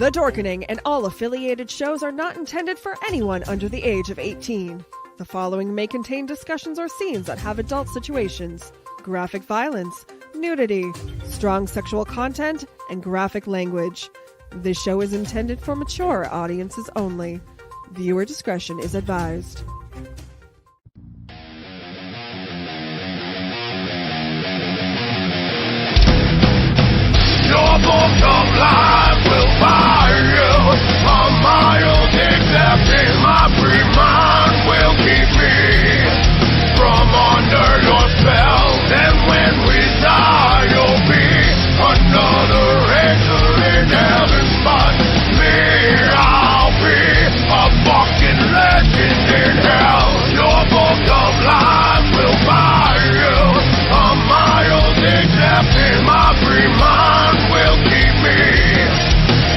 The Dorkening and all affiliated shows are not intended for anyone under the age of 18. The following may contain discussions or scenes that have adult situations, graphic violence, nudity, strong sexual content, and graphic language. This show is intended for mature audiences only. Viewer discretion is advised. Your book of life will fire you. A mild except in my free mind will keep me from under your spell. And when we die, you'll be another angel in heaven. But me, I'll be a fucking legend in hell. Your book of life will fire you. A mild except in my free mind will keep me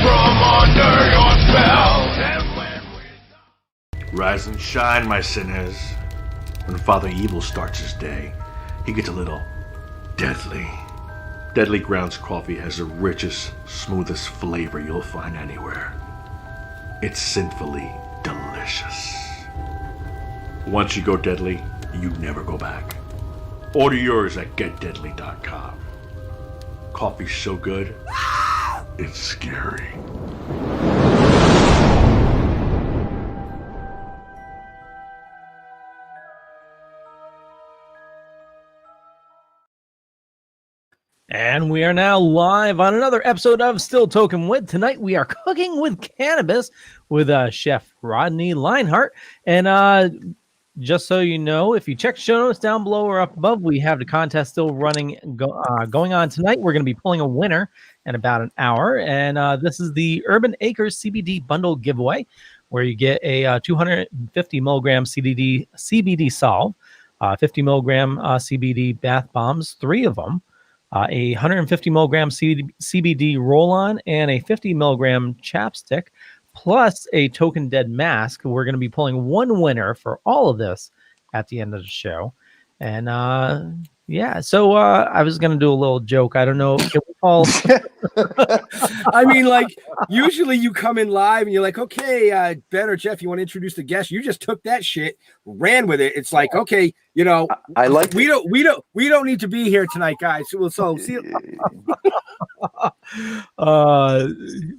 from under your spell. And when we Rise and shine, my sinners. When Father Evil starts his day, he gets a little deadly. Deadly Grounds coffee has the richest, smoothest flavor you'll find anywhere. It's sinfully delicious. Once you go deadly, you never go back. Order yours at getdeadly.com. Coffee's so good, it's scary. And we are now live on another episode of Still Toking With. Tonight we are cooking with cannabis with Chef Rodney Lienhart. And just so you know, if you check show notes down below or up above, we have the contest still running, going on tonight. We're going to be pulling a winner in about an hour. And this is the Urban Acres CBD bundle giveaway, where you get a 250 milligram CBD solve, 50 milligram CBD bath bombs, 3 of them, a 150 milligram CBD roll-on, and a 50 milligram chapstick, plus a token dead mask. We're going to be pulling one winner for all of this at the end of the show. And yeah, so I was going to do a little joke. I don't know. Can we call... I mean, like, usually you come in live and you're like, okay, Ben or Jeff, you want to introduce the guest? You just took that shit, ran with it. It's like, okay, you know, I like we don't need to be here tonight, guys. So see you.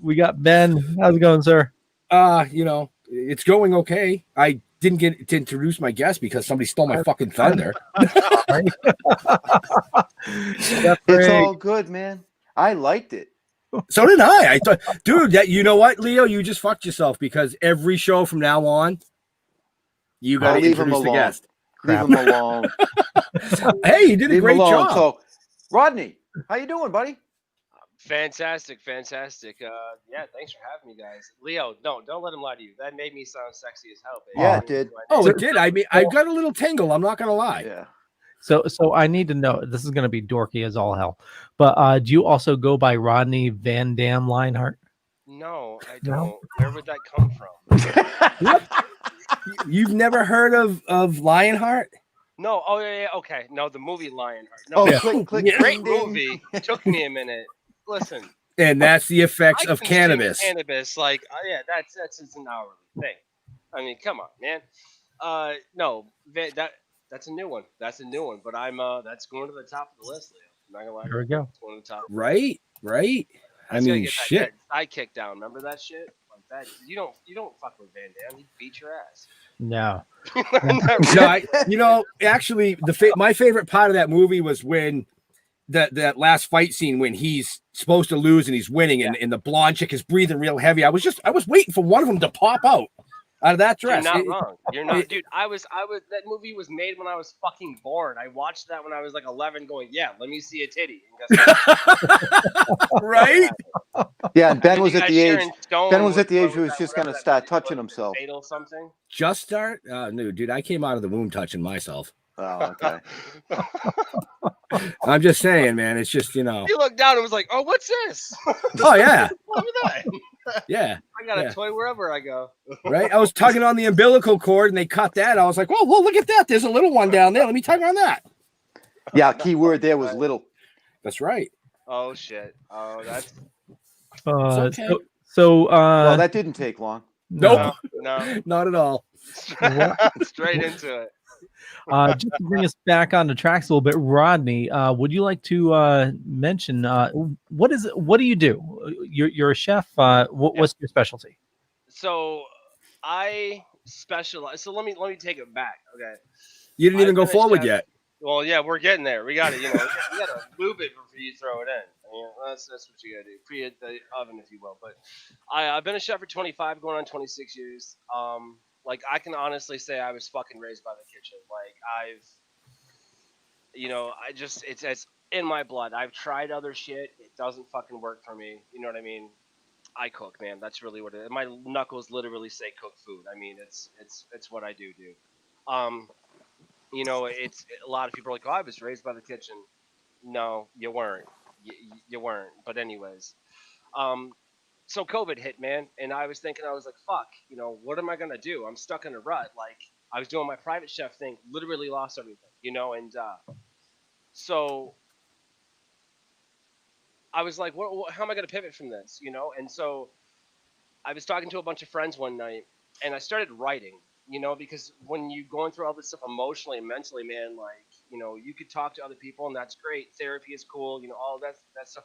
We got Ben. How's it going, sir? You know, it's going okay. I didn't get to introduce my guest because somebody stole my fucking thunder. It's all good, man. I liked it. So did I. I thought, dude, that you know what, Leo, you just fucked yourself because every show from now on, you got to introduce the guest. Leave him alone. Hey, you did a great job. So, Rodney, how you doing, buddy? Fantastic. Yeah, thanks for having me, guys. Leo, don't let him lie to you. That made me sound sexy as hell, baby. Yeah, it did. Oh, it did. I mean, I got a little tingle. I'm not gonna lie. Yeah. So I need to know. This is going to be dorky as all hell. But do you also go by Rodney Van Dam Lienhart? No, I don't. No? Where would that come from? What? You've never heard of Lionheart? No. Oh yeah. Okay. No, the movie Lionheart. No, Oh, Yeah. click. great movie. It took me a minute. Listen. And that's the effects of cannabis. Cannabis, like, yeah, that's just an hourly thing. I mean, come on, man. No, that's a new one. That's a new one. But I'm that's going to the top of the list, Leo. I'm not gonna lie. Here we go. It's going to the top. Right. I mean, shit. I kicked down. Remember that shit? Like that. You don't fuck with Van Damme. He'd beat your ass. No. No, actually, my favorite part of that movie was when that last fight scene when he's supposed to lose and he's winning, and the blonde chick is breathing real heavy. I was waiting for one of them to pop out of that dress. You're not wrong. You're not, dude. I was. That movie was made when I was fucking born. I watched that when I was like 11, going, yeah, let me see a titty. Right? Yeah, and Ben was at the age. Ben was at the age where he was just gonna start touching himself. Fatal something. Just start? No, dude. I came out of the womb touching myself. Oh, okay. I'm just saying, man. It's just, you know. He looked down and was like, "Oh, what's this?" Oh yeah. Look at that. Yeah. I got a toy wherever I go. Right. I was tugging on the umbilical cord and they cut that. I was like, "Whoa, look at that. There's a little one down there. Let me tug on that." Yeah, key word there was little. That's right. Oh shit. Oh, that's Okay. So Well, that didn't take long. Nope. No. Not at all. Straight into it. Just to bring us back on the tracks a little bit, Rodney, would you like to mention what do you do? You're a chef. What's your specialty? So I specialize. So let me take it back. Okay. You didn't even I've go been a forward chef. yet. Well, yeah, we're getting there. We got to, we got to lube it before you throw it in. I mean, that's what you got to do. Preheat the oven, if you will. But I've been a chef for 25, going on 26 years. Like I can honestly say I was fucking raised by the kitchen. Like I just it's in my blood. I've tried other shit. It doesn't fucking work for me. You know what I mean? I cook, man. That's really what it is. My knuckles literally say cook food. I mean, it's what I do. It's a lot of people are like, "Oh, I was raised by the kitchen." No, you weren't. You weren't. But anyways, um, so COVID hit, man, and I was thinking, I was like, "Fuck, what am I gonna do? I'm stuck in a rut." Like I was doing my private chef thing, literally lost everything, and so I was like, How am I gonna pivot from this?" And so I was talking to a bunch of friends one night, and I started writing. Because when you going through all this stuff emotionally and mentally, man, like you could talk to other people, and that's great. Therapy is cool, all that stuff.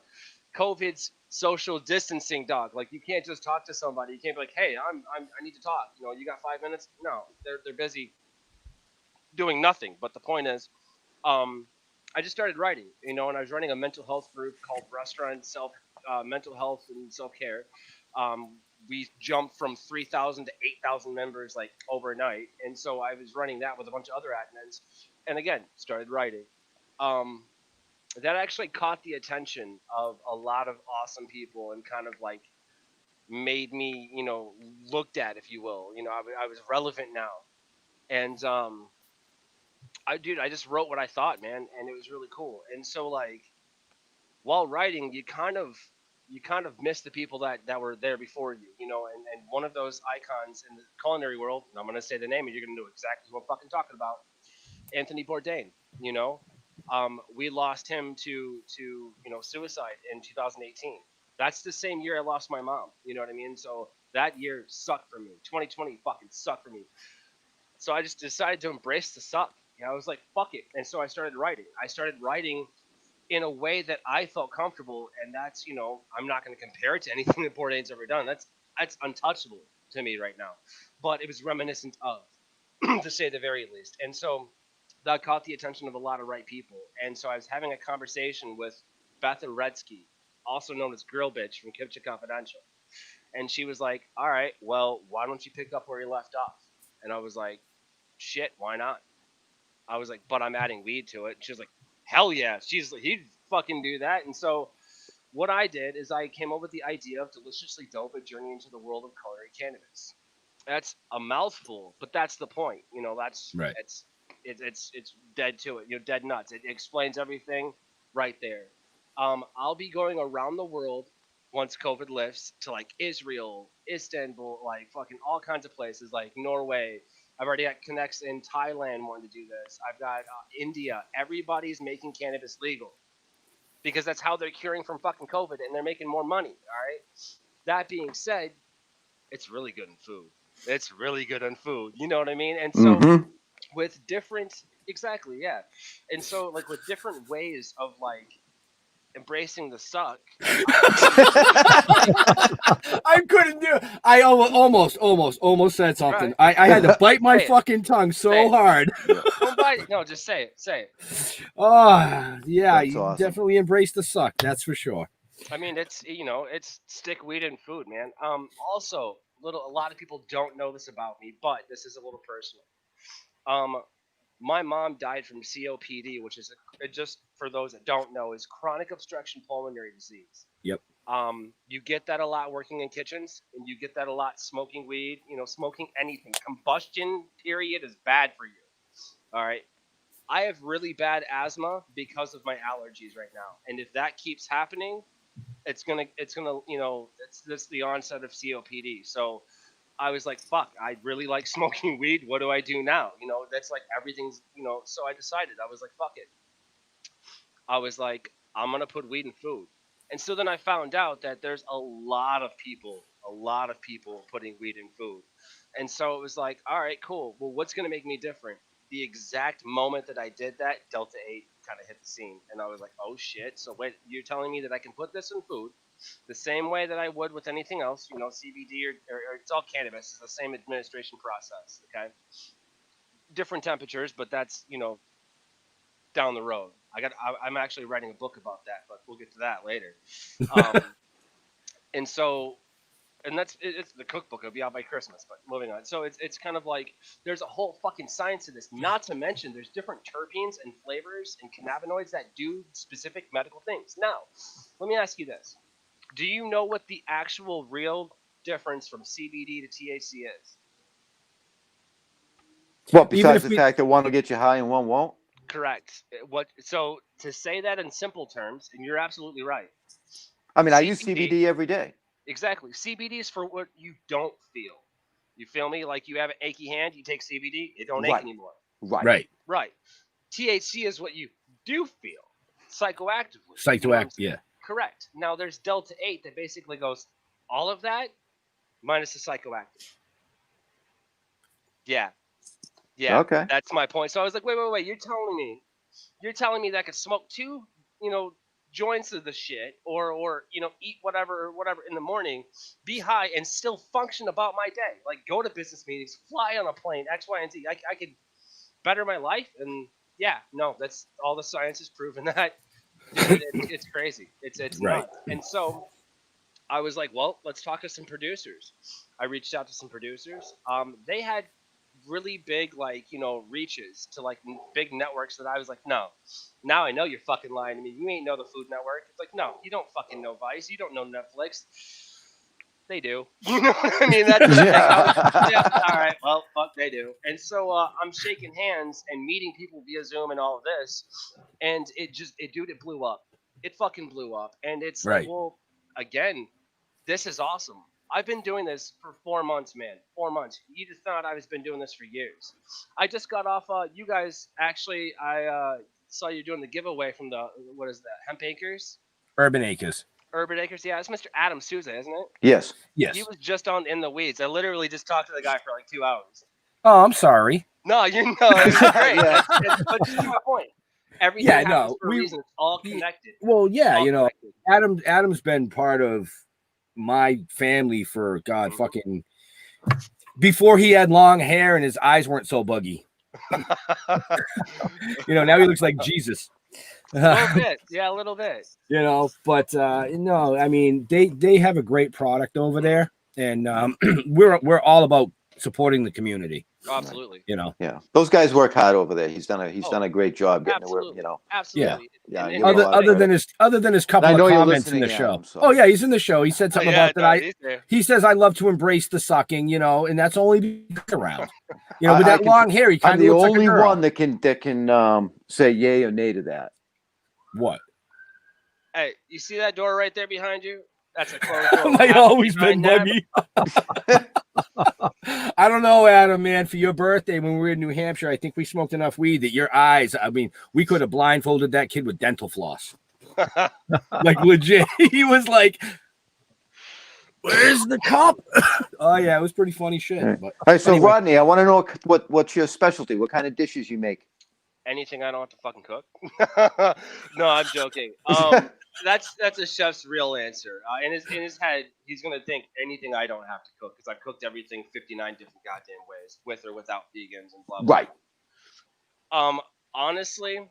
COVID's social distancing, dog. Like you can't just talk to somebody. You can't be like, "Hey, I need to talk." You got 5 minutes? No, they're busy doing nothing. But the point is, um, I just started writing, and I was running a mental health group called Restaurant Self Mental Health and Self Care. We jumped from 3,000 to 8,000 members like overnight, and so I was running that with a bunch of other admins, and again started writing. Um, that actually caught the attention of a lot of awesome people and kind of like made me, looked at, if you will. I was relevant now, and I just wrote what I thought, man, and it was really cool. And so like while writing, you kind of miss the people that were there before you, and one of those icons in the culinary world, and I'm gonna say the name, and you're gonna know exactly who I'm fucking talking about, Anthony Bourdain. We lost him to suicide in 2018. That's the same year I lost my mom. You know what I mean? So that year sucked for me. 2020 fucking sucked for me. So I just decided to embrace the suck. I was like, fuck it. And so I started writing. I started writing in a way that I felt comfortable, and that's I'm not going to compare it to anything that Bourdain's ever done. That's untouchable to me right now, but it was reminiscent of, to say the very least. And so that caught the attention of a lot of right people. And so I was having a conversation with Beth Aretsky, also known as Girl Bitch from Kimchi Confidential, and she was like, "All right, well, why don't you pick up where you left off?" And I was like, "Shit, why not?" I was like, "But I'm adding weed to it." And she was like, "Hell yeah!" She's like, "He'd fucking do that." And so what I did is I came up with the idea of Deliciously Dope: A Journey into the World of Culinary Cannabis. That's a mouthful, but that's the point. That's Right. it's dead to it. Dead nuts. It explains everything right there. I'll be going around the world once COVID lifts to like Israel, Istanbul, like fucking all kinds of places, like Norway. I've already got connects in Thailand wanting to do this. I've got India. Everybody's making cannabis legal because that's how they're curing from fucking COVID, and they're making more money. All right. That being said, it's really good in food. It's really good in food. You know what I mean? And so Mm-hmm. with different, exactly, yeah. And so like with different ways of like embracing the suck. I couldn't do it. I almost said something. Right. I had to bite my Say it. fucking tongue so Say it. hard. Don't bite it. No, just say it. Say it. Oh, yeah, That's you awesome. definitely embrace the suck. That's for sure. I mean, it's stick weed in food, man. Also, a lot of people don't know this about me, but this is a little personal. Um, my mom died from COPD, which is just for those that don't know, is chronic obstruction pulmonary disease. Yep. You get that a lot working in kitchens, and you get that a lot smoking weed. Smoking anything. Combustion period is bad for you. All right. I have really bad asthma because of my allergies right now, and if that keeps happening, it's gonna it's the onset of COPD. So I was like, fuck, I really like smoking weed. What do I do now? That's like everything's, so I decided, I was like, fuck it. I was like, I'm going to put weed in food. And so then I found out that there's a lot of people a lot of people putting weed in food. And so it was like, all right, cool. Well, what's going to make me different? The exact moment that I did that, Delta 8 kind of hit the scene. And I was like, oh shit. So wait, you're telling me that I can put this in food the same way that I would with anything else, CBD or it's all cannabis. It's the same administration process, okay? Different temperatures, but that's, down the road. I'm actually writing a book about that, but we'll get to that later. And so, and it's the cookbook. It'll be out by Christmas. But moving on. So it's kind of like there's a whole fucking science to this. Not to mention there's different terpenes and flavors and cannabinoids that do specific medical things. Now, let me ask you this: do you know what the actual real difference from CBD to THC is? Well, besides the fact that one will get you high and one won't. Correct. So to say that in simple terms, and you're absolutely right. I mean, I use CBD every day. Exactly. CBD is for what you don't feel. You feel me? Like you have an achy hand, you take CBD, it don't ache anymore. Right. THC is what you do feel psychoactively. Yeah. Correct. Now there's Delta 8 that basically goes all of that minus the psychoactive. Yeah. Okay. That's my point. So I was like, wait. You're telling me that I could smoke 2, joints of the shit or eat whatever in the morning, be high and still function about my day, like go to business meetings, fly on a plane, X, Y, and Z. I could better my life. And that's all the science has proven that. It's crazy. It's right. Nuts. And so I was like, well, let's talk to some producers. I reached out to some producers. They had really big, reaches to big networks that I was like, no, now I know you're fucking lying to me. You ain't know the Food Network. It's like, no, you don't fucking know Vice. You don't know Netflix. They do. You know what I mean? That's all right. Well, fuck, they do. And so I'm shaking hands and meeting people via Zoom and all of this, and it blew up. It fucking blew up, and it's like, well, again, this is awesome. I've been doing this for 4 months, man. 4 months. You'd have thought I've been doing this for years. I just got off. You guys, actually, I saw you doing the giveaway from what is that? Hemp Acres? Urban Acres. Urban Acres, yeah. It's Mr. Adam Souza, isn't it? Yes. He was just on In the Weeds. I literally just talked to the guy for 2 hours. Oh, I'm sorry. No, it's great. But just to my point. Everything happens for a reason. It's all connected. Well, Adam's been part of my family for fucking before he had long hair and his eyes weren't so buggy. Now he looks like Jesus. A little bit. But no, I mean they have a great product over there, and we're all about supporting the community. Absolutely. Yeah, those guys work hard over there. He's done a great job getting absolutely. to work. Absolutely. Yeah. Other than his couple of comments in the show. So. Oh yeah, he's in the show. He said something about that. He says I love to embrace the sucking, and that's only around. With that long hair, he kind of looks like a girl. I'm the only one that can say yay or nay to that. What? Hey, you see that door right there behind you? That's a closed door. I've always been buggy. I don't know, Adam, man. For your birthday, when we were in New Hampshire, I think we smoked enough weed that your eyes, I mean, we could have blindfolded that kid with dental floss. Legit. He was like, where's the cup? Oh, yeah, it was pretty funny shit. All right, so anyway. Rodney, I want to know what's your specialty? What kind of dishes you make? Anything I don't have to fucking cook. No, I'm joking. That's a chef's real answer. In his head, he's gonna think anything I don't have to cook because I've cooked everything 59 different goddamn ways, with or without vegans and blah blah. Right. Honestly,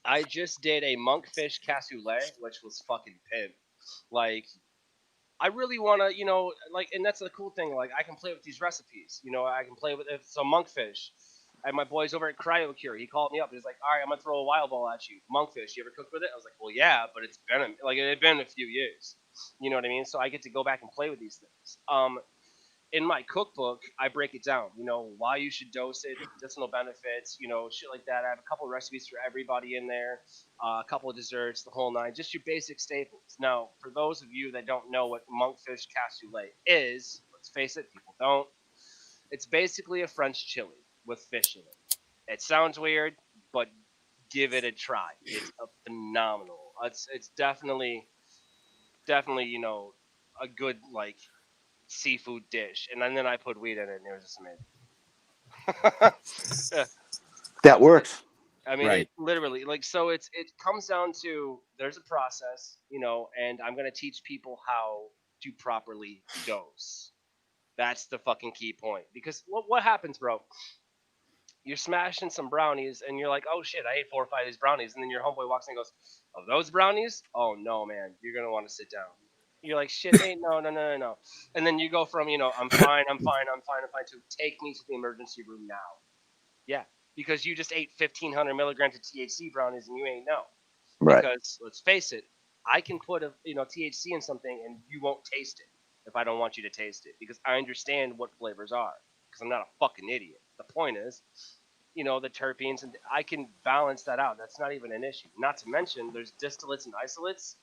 I just did a monkfish cassoulet, which was fucking pimp. I really want to, and that's the cool thing. I can play with these recipes. I can play with it. So monkfish. I had my boys over at CryoCure. He called me up. He was like, all right, I'm going to throw a wild ball at you. Monkfish, you ever cooked with it? I was like, well, yeah, but it had been a few years. You know what I mean? So I get to go back and play with these things. In my cookbook, I break it down, why you should dose it, medicinal benefits, shit like that. I have a couple of recipes for everybody in there, a couple of desserts, the whole nine, just your basic staples. Now, for those of you that don't know what monkfish cassoulet is, let's face it, people don't. It's basically a French chili with fish in it. It sounds weird, but give it a try. It's phenomenal. It's definitely a good seafood dish, and then I put weed in it, and it was just amazing. Yeah. That works. I mean, Right. it literally so it comes down to there's a process, and I'm gonna teach people how to properly dose. That's the fucking key point. Because what happens, bro? You're smashing some brownies, and you're like, oh shit, I ate 4 or 5 of these brownies, and then your homeboy walks in and goes, oh, those brownies? Oh no, man, you're gonna want to sit down. You're like, shit, mate, no. And then you go from, I'm fine, to take me to the emergency room now. Yeah, because you just ate 1,500 milligrams of THC brownies and you ain't know. Right. Because let's face it, I can put THC in something and you won't taste it if I don't want you to taste it because I understand what flavors are because I'm not a fucking idiot. The point is, the terpenes and I can balance that out. That's not even an issue. Not to mention there's distillates and isolates.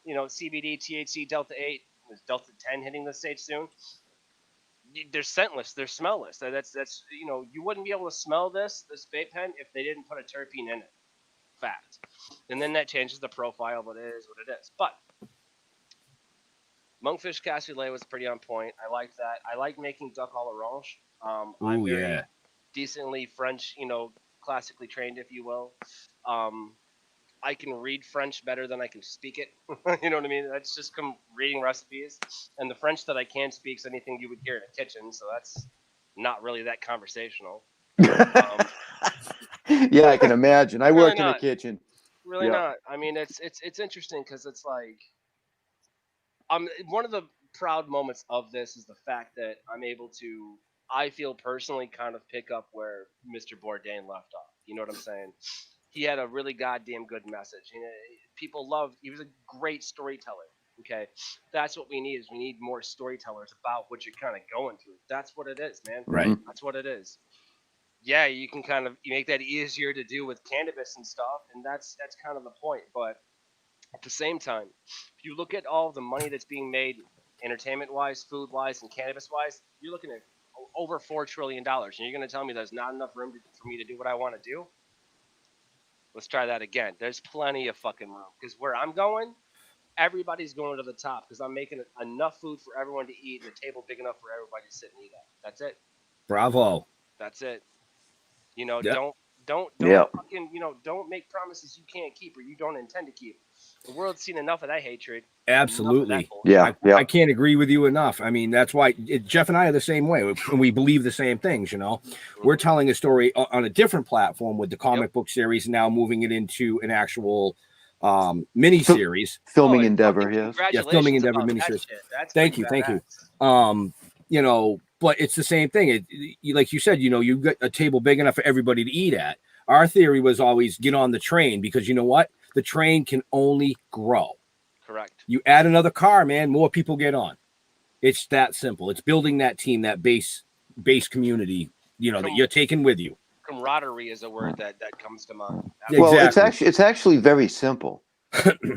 CBD, THC, Delta 8, there's Delta 10 hitting this stage soon. They're scentless, they're smellless. That's you wouldn't be able to smell this vape pen if they didn't put a terpene in it. Fact. And then that changes the profile, but it is what it is. But Monkfish Cassoulet was pretty on point. I like that. I like making duck à l'orange. I'm very decently French, classically trained, if you will. I can read French better than I can speak it. You know what I mean? That's just from reading recipes. And the French that I can speak is anything you would hear in a kitchen, so that's not really that conversational. Yeah, I can imagine. I really work in not. a kitchen. Really not. I mean, it's interesting because it's like, one of the proud moments of this is the fact that I'm able to, I feel personally, kind of pick up where Mr. Bourdain left off. You know what I'm saying? He had a really goddamn good message. People loved. He was a great storyteller. Okay, that's what we need. We need more storytellers about what you're kind of going through. That's what it is, man. Right. That's what it is. Yeah, you can kind of make that easier to do with cannabis and stuff, and that's kind of the point. But at the same time, if you look at all the money that's being made, entertainment-wise, food-wise, and cannabis-wise, you're looking at over $4 trillion. And you're going to tell me there's not enough room for me to do what I want to do? Let's try that again. There's plenty of fucking room. Because where I'm going, everybody's going to the top because I'm making enough food for everyone to eat and a table big enough for everybody to sit and eat at. That's it. Bravo. That's it. Yep. Don't Yep. fucking, don't make promises you can't keep or you don't intend to keep. The world's seen enough of that hatred. Absolutely. Yeah. I can't agree with you enough. I mean, that's why Jeff and I are the same way. We believe the same things, We're telling a story on a different platform with the comic book series, now moving it into an actual mini series. Filming endeavor, yes. Yeah, filming endeavor mini series. Thank you. But it's the same thing. Like you said, you've got a table big enough for everybody to eat at. Our theory was always get on the train because you know what? The train can only grow. Correct. You add another car, man, more people get on. It's that simple. It's building that team, that base community, that you're taking with you. Camaraderie is a word that comes to mind. Well, Exactly. it's actually very simple.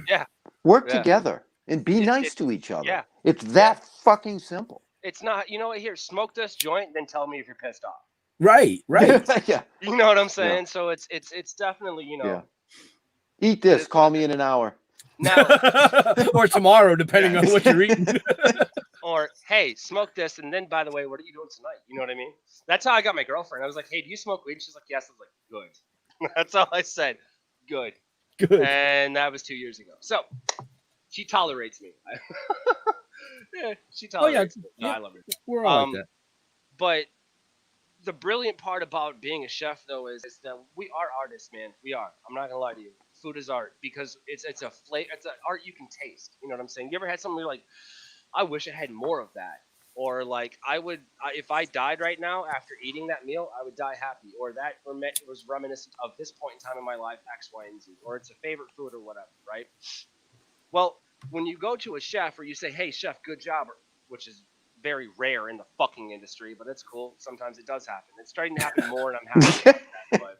Yeah. Work together and be nice to each other. Yeah. It's that fucking simple. It's not, here, smoke this joint, then tell me if you're pissed off. Right. Yeah. You know what I'm saying? Yeah. So it's definitely, Yeah. Eat this. Call me in an hour. Now, or tomorrow, depending on what you're eating. Or, hey, smoke this, and then, by the way, what are you doing tonight? You know what I mean? That's how I got my girlfriend. I was like, hey, do you smoke weed? She's like, yes. I was like, good. That's all I said. Good. And that was 2 years ago. So, she tolerates me. Yeah, she tolerates me. No, I love her. We're all like that. But the brilliant part about being a chef, though, is that we are artists, man. We are. I'm not going to lie to you. Food is art because it's a flavor. It's an art you can taste. You know what I'm saying? You ever had something where you're like, I wish I had more of that, or like if I died right now after eating that meal, I would die happy, or that was reminiscent of this point in time in my life, X, Y, and Z, or it's a favorite food or whatever, right? Well, when you go to a chef or you say, hey, chef, good job, which is very rare in the fucking industry, but it's cool. Sometimes it does happen. It's starting to happen more, and I'm happy about that, but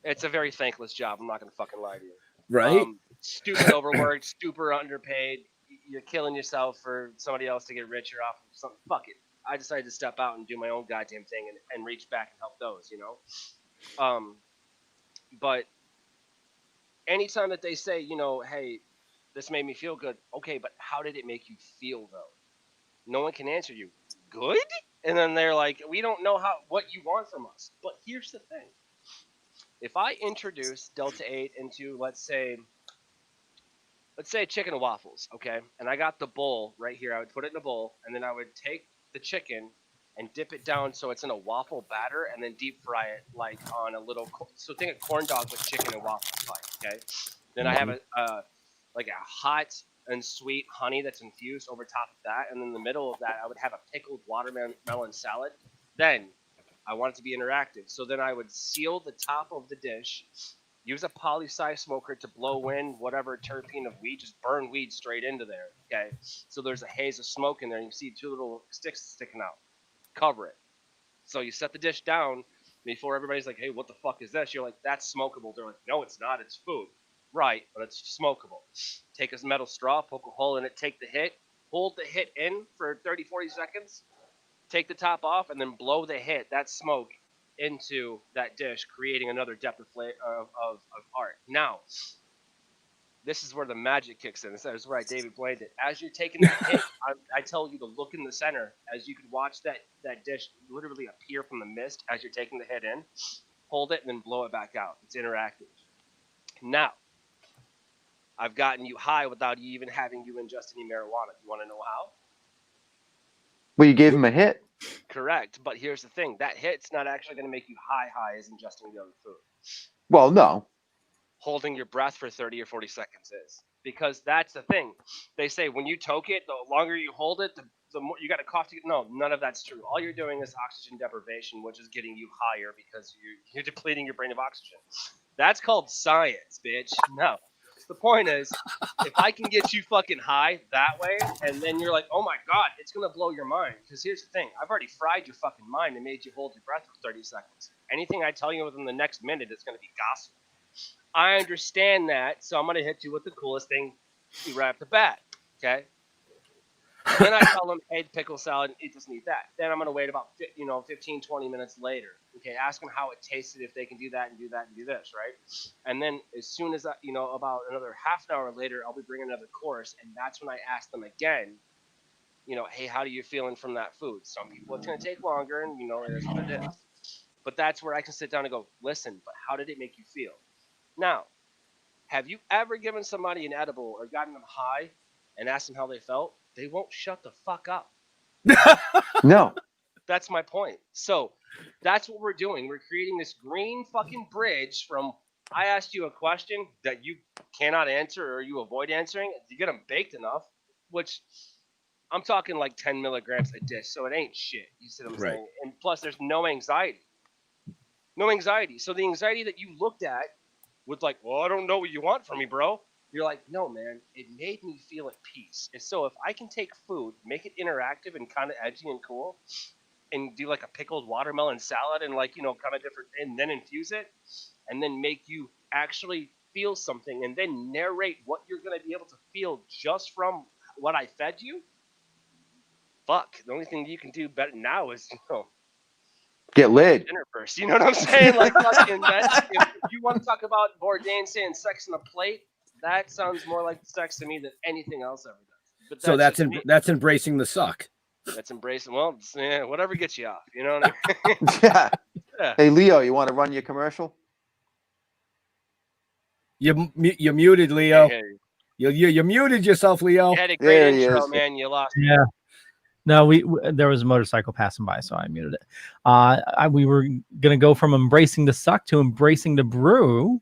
it's a very thankless job. I'm not going to fucking lie to you. Right? Stupid overworked, super underpaid. You're killing yourself for somebody else to get richer off of something. Fuck it. I decided to step out and do my own goddamn thing and reach back and help those, But anytime that they say, hey, this made me feel good. Okay, but how did it make you feel, though? No one can answer you. Good? And then they're like, we don't know what you want from us. But here's the thing. If I introduce Delta 8 into, let's say chicken and waffles, okay? And I got the bowl right here. I would put it in a bowl, and then I would take the chicken and dip it down so it's in a waffle batter, and then deep fry it like on a little. So think of corn dog with chicken and waffles pie, okay? Then I have a hot and sweet honey that's infused over top of that, and in the middle of that, I would have a pickled watermelon salad. Then I want it to be interactive, so then I would seal the top of the dish. Use a poli-sci smoker to blow in whatever terpene of weed. Just burn weed straight into there, okay? So there's a haze of smoke in there, and you see 2 little sticks sticking out. Cover it. So you set the dish down before everybody's like, hey, what the fuck is this? You're like, that's smokable. They're like, no, it's not. It's food. Right, but it's smokable. Take a metal straw, poke a hole in it, take the hit, hold the hit in for 30, 40 seconds, take the top off, and then blow the hit, that smoke, into that dish, creating another depth of art. Now, this is where the magic kicks in. This is where David blamed it. As you're taking that hit, I tell you to look in the center, as you could watch that dish literally appear from the mist as you're taking the hit in. Hold it and then blow it back out. It's interactive. Now, I've gotten you high without even having you ingest any marijuana. You want to know how? Well, you gave him a hit. Correct, but here's the thing. That hit's not actually going to make you high as ingesting the other food. Well, no. Holding your breath for 30 or 40 seconds is. Because that's the thing. They say when you toke it, the longer you hold it, the more you got to cough to get. No, none of that's true. All you're doing is oxygen deprivation, which is getting you higher because you're depleting your brain of oxygen. That's called science, bitch. No. The point is, if I can get you fucking high that way, and then you're like, oh my God, it's going to blow your mind. Because here's the thing. I've already fried your fucking mind and made you hold your breath for 30 seconds. Anything I tell you within the next minute is going to be gospel. I understand that, so I'm going to hit you with the coolest thing right off the bat. Okay? Then I tell them, hey, pickle salad, eat this and eat that. Then I'm going to wait about 15, 20 minutes later. Okay, ask them how it tasted, if they can do that and do that and do this, right? And then as soon as, about another half an hour later, I'll be bringing another course, and that's when I ask them again, hey, how are you feeling from that food? Some people it's going to take longer, and, it is what it is. But that's where I can sit down and go, listen, but how did it make you feel? Now, have you ever given somebody an edible or gotten them high and asked them how they felt? They won't shut the fuck up. No. That's my point. So that's what we're doing. We're creating this green fucking bridge from I asked you a question that you cannot answer or you avoid answering. You get them baked enough, which I'm talking like 10 milligrams a dish. So it ain't shit. You see what I'm saying? And plus there's no anxiety. No anxiety. So the anxiety that you looked at with like, well, I don't know what you want from me, bro. You're like, no, man, it made me feel at peace. And so if I can take food, make it interactive and kind of edgy and cool, and do like a pickled watermelon salad and like, kind of different, and then infuse it, and then make you actually feel something, and then narrate what you're going to be able to feel just from what I fed you, fuck, the only thing you can do better now is, get laid. Dinner first, you know what I'm saying? Like, fucking, if you want to talk about Bourdain saying sex on a plate, that sounds more like sex to me than anything else ever does. But so that's embracing the suck. That's embracing. Well, whatever gets you off. You know what I mean? Yeah. Hey, Leo, you want to run your commercial? You're muted, Leo. Hey. You muted yourself, Leo. You had a great intro, man. You lost. Yeah. No, there was a motorcycle passing by, so I muted it. We were gonna go from embracing the suck to embracing the brew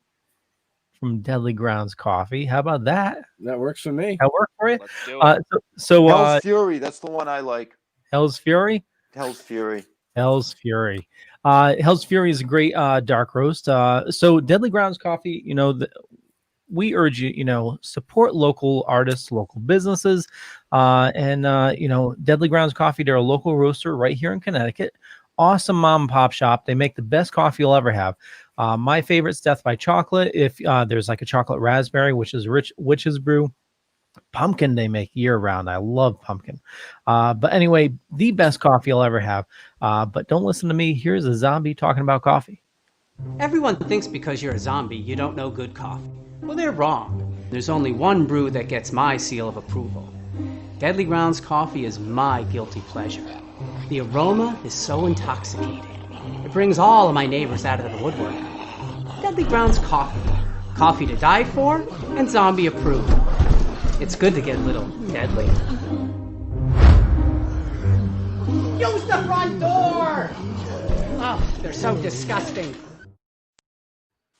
from Deadly Grounds Coffee. How about that? That works for me. That work for you? Let's do it. So Hell's Fury, that's the one I like. Hell's Fury? Hell's Fury. Hell's Fury. Hell's Fury is a great dark roast. So Deadly Grounds Coffee, we urge you, support local artists, local businesses, and Deadly Grounds Coffee, they're a local roaster right here in Connecticut. Awesome mom and pop shop. They make the best coffee you'll ever have. My favorite's Death by Chocolate. If there's like a chocolate raspberry, which is witch's brew. Pumpkin they make year round. I love pumpkin. But anyway, the best coffee you'll ever have. But don't listen to me. Here's a zombie talking about coffee. Everyone thinks because you're a zombie, you don't know good coffee. Well, they're wrong. There's only one brew that gets my seal of approval. Deadly Grounds coffee is my guilty pleasure. The aroma is so intoxicating. It brings all of my neighbors out of the woodwork. Deadly Grounds coffee. Coffee to die for and zombie approved. It's good to get a little deadly. Use the front door! Oh, they're so disgusting.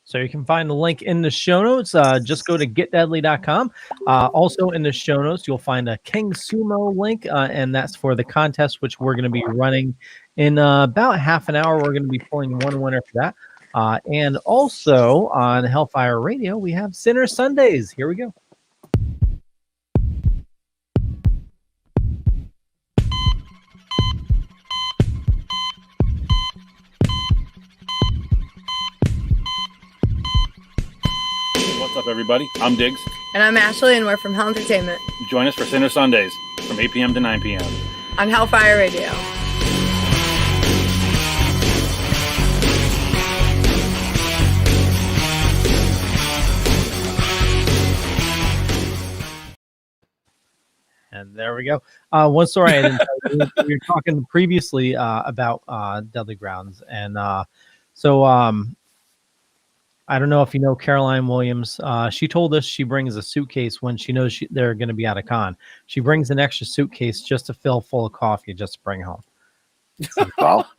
So you can find the link in the show notes. Just go to getdeadly.com. Also in the show notes, you'll find a King Sumo link, and that's for the contest, which we're going to be running in about half an hour. We're going to be pulling one winner for that. And also on Hellfire Radio, we have Sinner Sundays. Here we go. What's up, everybody? I'm Diggs. And I'm Ashley, and we're from Hell Entertainment. Join us for Sinner Sundays from 8 p.m. to 9 p.m. on Hellfire Radio. And there we go. One story I didn't tell you, we were talking previously about Deadly Grounds. And so I don't know if you know Caroline Williams. She told us she brings a suitcase when she knows they're going to be out of con. She brings an extra suitcase just to fill full of coffee just to bring home. Well,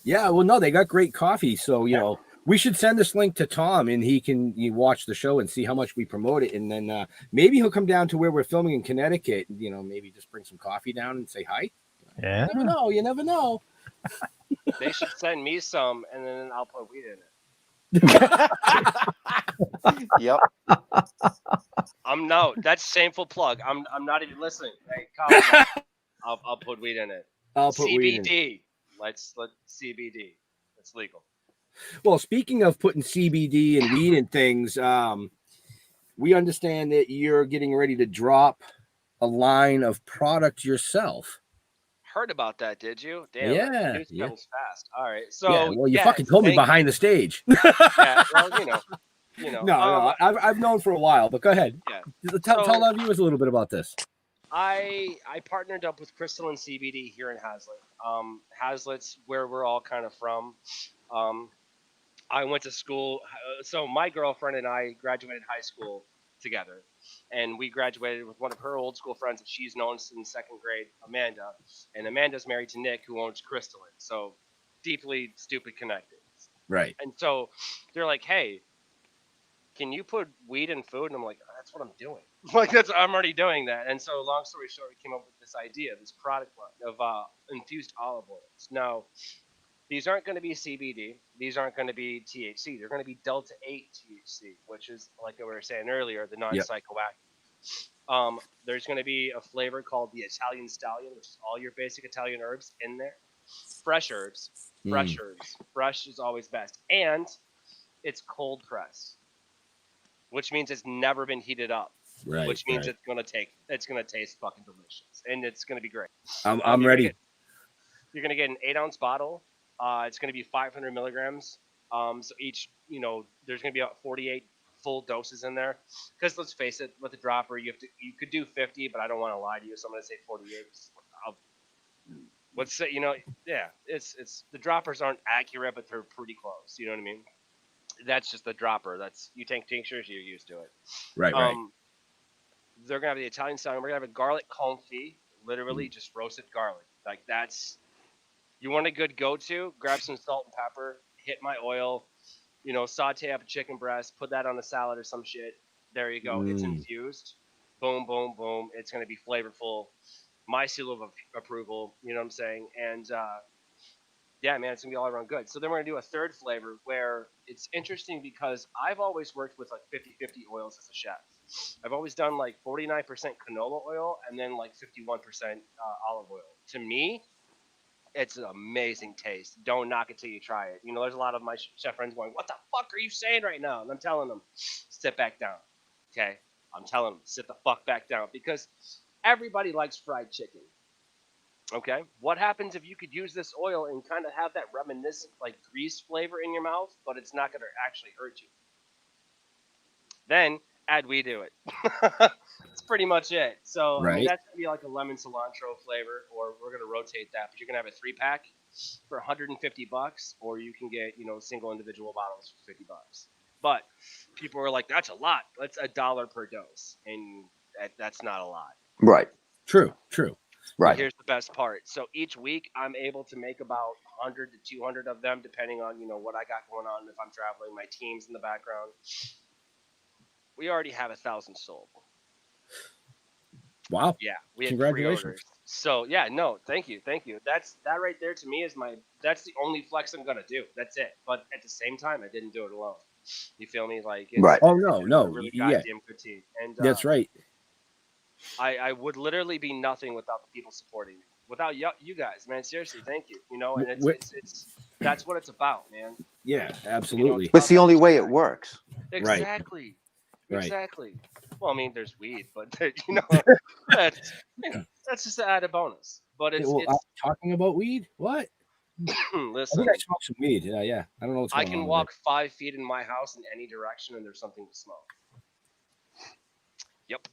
yeah, well, no, they got great coffee. So, you know, we should send this link to Tom and he can watch the show and see how much we promote it. And then maybe he'll come down to where we're filming in Connecticut, you know, maybe just bring some coffee down and say hi. Yeah. You never know. You never know. They should send me some and then I'll put weed in it. Yep. That's shameful plug. I'm not even listening. Hey, Colin, I'll put weed in it. I'll put CBD. weed in it. Let's CBD. It's legal. Well, speaking of putting CBD and weed and things, we understand that you're getting ready to drop a line of product yourself. Heard about that, did you? Damn. Yeah. News Yeah. travels fast. All right. So Yeah, well, you fucking told me behind the stage. Yeah, well, you know. No, I've known for a while, but go ahead. Yeah. Tell our viewers a little bit about this. I partnered up with Crystal and CBD here in Hazlitt. Hazlitt's where we're all kind of from. I went to school. So my girlfriend and I graduated high school together. And we graduated with one of her old school friends that she's known since second grade, Amanda. And Amanda's married to Nick, who owns Crystalline. So deeply, stupid connected. Right. And so they're like, hey, can you put weed in food? And I'm like, that's what I'm doing. I'm already doing that. And so long story short, we came up with this idea, this product line of infused olive oils. Now, these aren't going to be CBD. These aren't going to be THC. They're going to be Delta 8 THC, which is, like we were saying earlier, the non-psychoactive. There's going to be a flavor called the Italian Stallion, which is all your basic Italian herbs in there. Fresh herbs. Fresh herbs. Fresh is always best. And it's cold pressed, which means it's never been heated up. Right. Which means it's going to taste fucking delicious. And it's going to be great. I'm ready. You're going to get an 8-ounce bottle. It's going to be 500 milligrams. So each, there's going to be about 48 full doses in there. Because let's face it, with the dropper, you could do 50, but I don't want to lie to you, so I'm going to say 48. Let's say, it's the droppers aren't accurate, but they're pretty close. You know what I mean? That's just the dropper. You take tinctures, you're used to it. Right. They're going to have the Italian style. We're going to have a garlic confit, literally just roasted garlic. Like that's. You want a good go-to? Grab some salt and pepper, hit my oil, saute up a chicken breast, put that on a salad or some shit. There you go. It's infused. Boom, boom, boom. It's going to be flavorful. My seal of approval, you know what I'm saying? And, yeah, man, it's going to be all around good. So then we're going to do a third flavor where it's interesting because I've always worked with like 50-50 oils as a chef. I've always done like 49% canola oil and then like 51% olive oil. To me, it's an amazing taste. Don't knock it till you try it. There's a lot of my chef friends going, what the fuck are you saying right now? And I'm telling them, sit back down. Okay? I'm telling them, sit the fuck back down. Because everybody likes fried chicken. Okay? What happens if you could use this oil and kind of have that reminiscent, like, grease flavor in your mouth, but it's not going to actually hurt you? Then add weed to it. It's pretty much it. So I mean, Right. that's gonna be like a lemon cilantro flavor, or we're gonna rotate that. But you're gonna have a 3-pack for $150, or you can get single individual bottles for $50. But people are like, that's a lot. That's $1 per dose, and that's not a lot. Right. True. Right. But here's the best part. So each week, I'm able to make about 100 to 200 of them, depending on what I got going on. If I'm traveling, my team's in the background. We already have 1,000 sold. Wow. Yeah, we had Congratulations. pre-orders. So yeah, no, thank you. That right there to me is that's the only flex I'm gonna do. That's it. But at the same time, I didn't do it alone. You feel me? Like it's, Right. Oh it's no, a really yeah. goddamn good team. And That's right. I would literally be nothing without the people supporting me. Without you guys, man. Seriously, thank you. And it's that's what it's about, man. Yeah, absolutely. But it's the only way it works. Exactly. Right. Exactly. Well, I mean, there's weed, but that's just an added bonus. But it's talking about weed. What? Listen, I think I smoked some weed. Yeah. I don't know what's I going on. can walk 5 feet in my house in any direction, and there's something to smoke. Yep.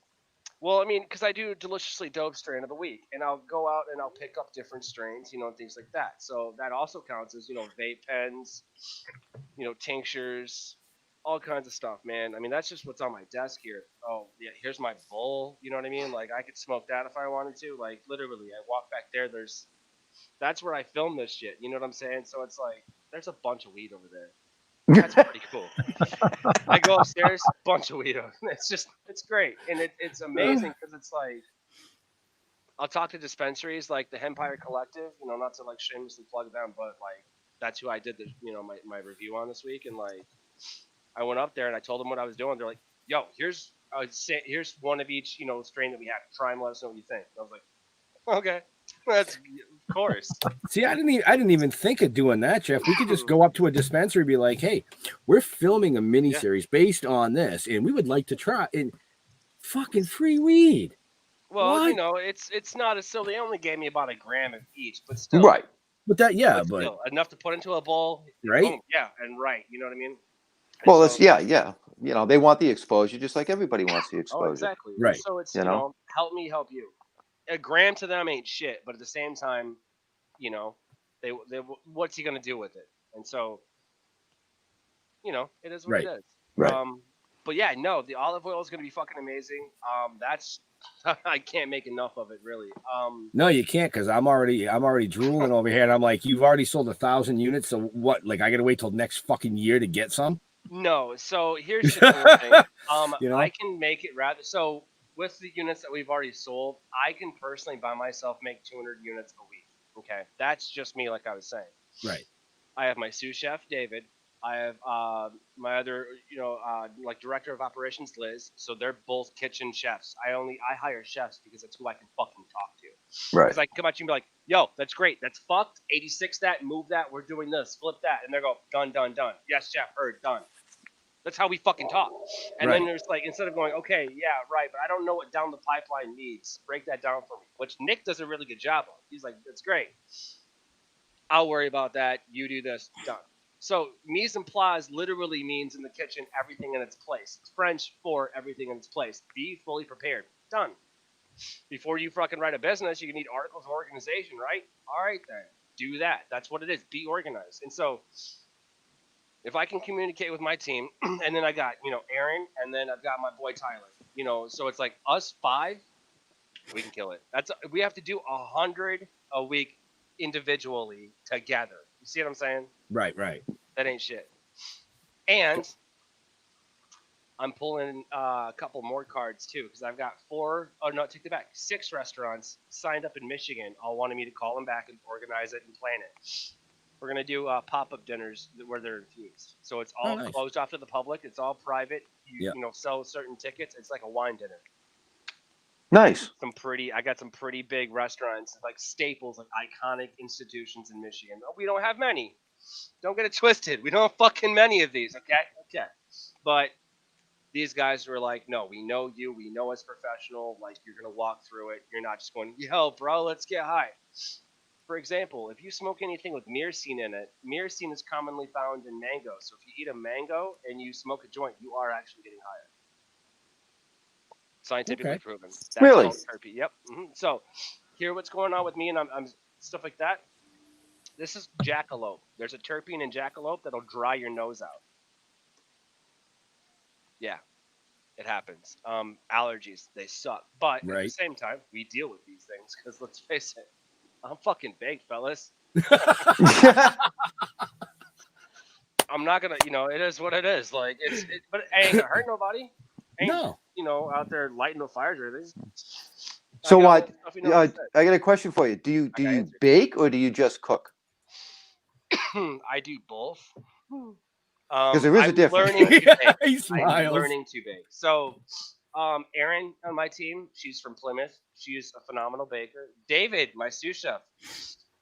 Well, I mean, because I do deliciously dope strain of the week, and I'll go out and I'll pick up different strains, and things like that. So that also counts as vape pens, tinctures, all kinds of stuff, man. I mean, that's just what's on my desk here. Oh, yeah, here's my bowl. You know what I mean? Like, I could smoke that if I wanted to. Like, literally, I walk back there. That's where I film this shit. You know what I'm saying? So it's like, there's a bunch of weed over there. That's pretty cool. I go upstairs, bunch of weed. It's great. And it's amazing because it's like, I'll talk to dispensaries like the Hempire Collective, not to like shamelessly plug them, but like, that's who I did the, my review on this week. And like, I went up there and I told them what I was doing. They're like, yo, here's one of each, strain that we have. Try and let us know what you think. And I was like, okay, that's of course. See, I didn't even think of doing that, Jeff. We could just go up to a dispensary and be like, hey, we're filming a mini series based on this, and we would like to try and fucking free weed. Well, it's not as so they only gave me about 1 gram of each, but still. Right. But that, yeah, but still, enough to put into a bowl. Right. Boom, yeah, and right. You know what I mean? Well, it's yeah. They want the exposure, just like everybody wants the exposure. Oh, exactly. Right. So it's help me help you. 1 gram to them ain't shit, but at the same time, they what's he gonna do with it? And so, it is what it is. Right. But yeah, no, the olive oil is gonna be fucking amazing. That's I can't make enough of it, really. No, you can't, because I'm already drooling over here, and I'm like, you've already sold 1,000 units, so what? Like, I gotta wait till next fucking year to get some? No, so here's the cool thing. I can make it rather so with the units that we've already sold, I can personally by myself make 200 units a week. Okay, that's just me, like I was saying. Right. I have my sous chef David. I have my other, like director of operations Liz. So they're both kitchen chefs. I hire chefs because that's who I can fucking talk to. Right. Because I can come at you and be like, yo, that's great. That's fucked. 86 that, move that. We're doing this. Flip that. And they go, done. Yes, chef, heard, done. That's how we fucking talk. And then there's like, instead of going, okay, yeah, right, but I don't know what down the pipeline needs. Break that down for me, which Nick does a really good job of. He's like, that's great. I'll worry about that. You do this. Done. So mise en place literally means in the kitchen, everything in its place. It's French for everything in its place. Be fully prepared. Done. Before you fucking write a business, you need articles of organization, right? All right, then. Do that. That's what it is. Be organized. And so if I can communicate with my team, and then I got, Aaron, and then I've got my boy Tyler, so it's like us 5, we can kill it. We have to do 100 a week individually together. You see what I'm saying? Right. That ain't shit. And I'm pulling a couple more cards too, because I've got 6 restaurants signed up in Michigan, all wanting me to call them back and organize it and plan it. We're going to do pop-up dinners where they're infused. So it's all closed off to the public. It's all private. You sell certain tickets. It's like a wine dinner. Nice. I got some pretty big restaurants, like staples, like iconic institutions in Michigan. We don't have many. Don't get it twisted. We don't have fucking many of these, okay? But these guys were like, no, we know you. We know it's professional. Like, you're going to walk through it. You're not just going, yo, bro, let's get high. For example, if you smoke anything with myrcene in it, myrcene is commonly found in mango. So if you eat a mango and you smoke a joint, you are actually getting higher. Scientifically proven. That's Really? called terpene. Yep. So, hear what's going on with me, and I'm stuff like that. This is jackalope. There's a terpene in jackalope that'll dry your nose out. Yeah, it happens. Allergies, they suck. But at the same time, we deal with these things because let's face it, I'm fucking baked, fellas. I'm not gonna, it is what it is. Like but it ain't gonna hurt nobody. Ain't, out there lighting the fires or anything. So what? I got a question for you. Do you bake or do you just cook? I do both. Because there is a difference. I'm learning to bake. So, Erin on my team, she's from Plymouth. She's a phenomenal baker. David, my sous chef,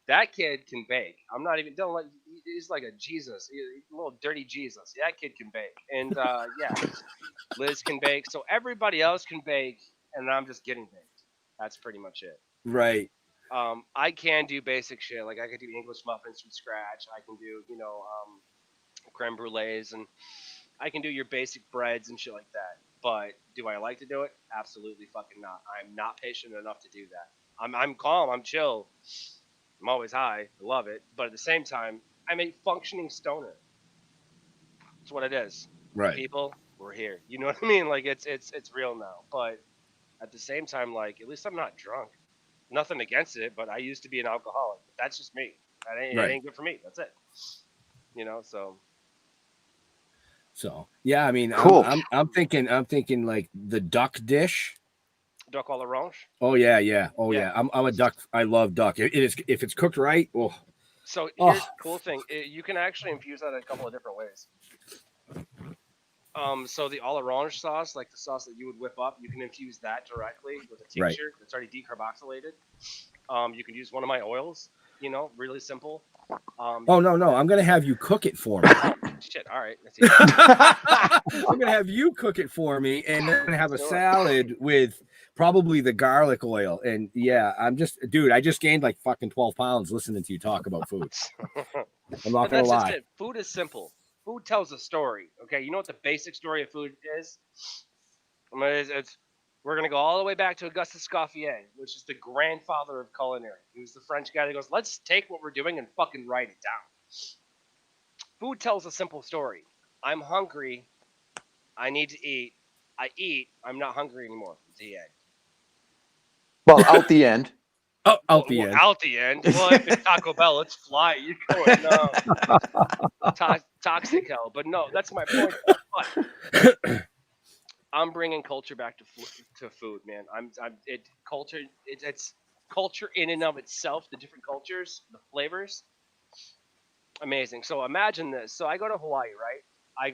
that kid can bake. I'm not even don't like. He's like a Jesus, a little dirty Jesus. That kid can bake, and Liz can bake. So everybody else can bake, and I'm just getting baked. That's pretty much it. Right. I can do basic shit. Like I can do English muffins from scratch. I can do, creme brulees, and I can do your basic breads and shit like that. But do I like to do it? Absolutely fucking not. I'm not patient enough to do that. I'm calm. I'm chill. I'm always high. I love it. But at the same time, I'm a functioning stoner. That's what it is. Right. People, we're here. You know what I mean? Like it's real now. But at the same time, like at least I'm not drunk. Nothing against it, but I used to be an alcoholic. That's just me. It ain't good for me. That's it. So yeah, I mean, cool. I'm thinking like the duck dish. Duck à l'orange. Oh yeah. I'm a duck. I love duck. It is if it's cooked right. Oh. So here's the cool thing. You can actually infuse that in a couple of different ways. So the à l'orange sauce, like the sauce that you would whip up, you can infuse that directly with a tincture that's already decarboxylated. You can use one of my oils. Really simple. Oh no! I'm gonna have you cook it for me. Shit. All right. That's I'm gonna have you cook it for me, and then I'm gonna have a salad with probably the garlic oil. And yeah, I just gained like fucking 12 pounds listening to you talk about food. I'm not gonna lie. Food is simple. Food tells a story. Okay, you know what the basic story of food is? We're going to go all the way back to Auguste Escoffier, which is the grandfather of culinary. He was the French guy that goes, let's take what we're doing and fucking write it down. Food tells a simple story. I'm hungry. I need to eat. I eat. I'm not hungry anymore. The end. Well, out the end. Out the end. Out the end. Well, if it's Taco Bell, let's fly. You going? No. Toxic hell. But no, that's my point. But I'm bringing culture back to food, man. It's culture in and of itself. The different cultures, the flavors, amazing. So imagine this. So I go to Hawaii, right? I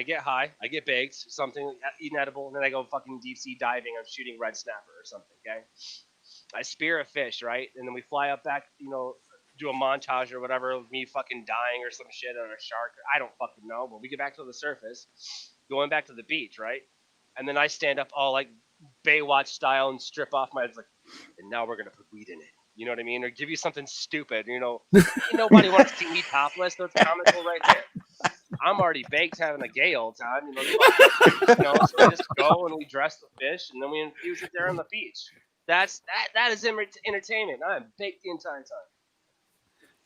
get high, I get baked, something, eat an edible, and then I go fucking deep sea diving. I'm shooting red snapper or something. Okay. I spear a fish, right? And then we fly up back, do a montage or whatever of me fucking dying or some shit on a shark. I don't fucking know. But we get back to the surface, going back to the beach, right? And then I stand up all like Baywatch style and strip off my, and now we're going to put weed in it. You know what I mean? Or give you something stupid, Nobody wants to see me topless. That's comical right there. I'm already baked having a gay old time. So we just go and we dress the fish and then we infuse it there on the beach. That is entertainment. I'm baked the entire time.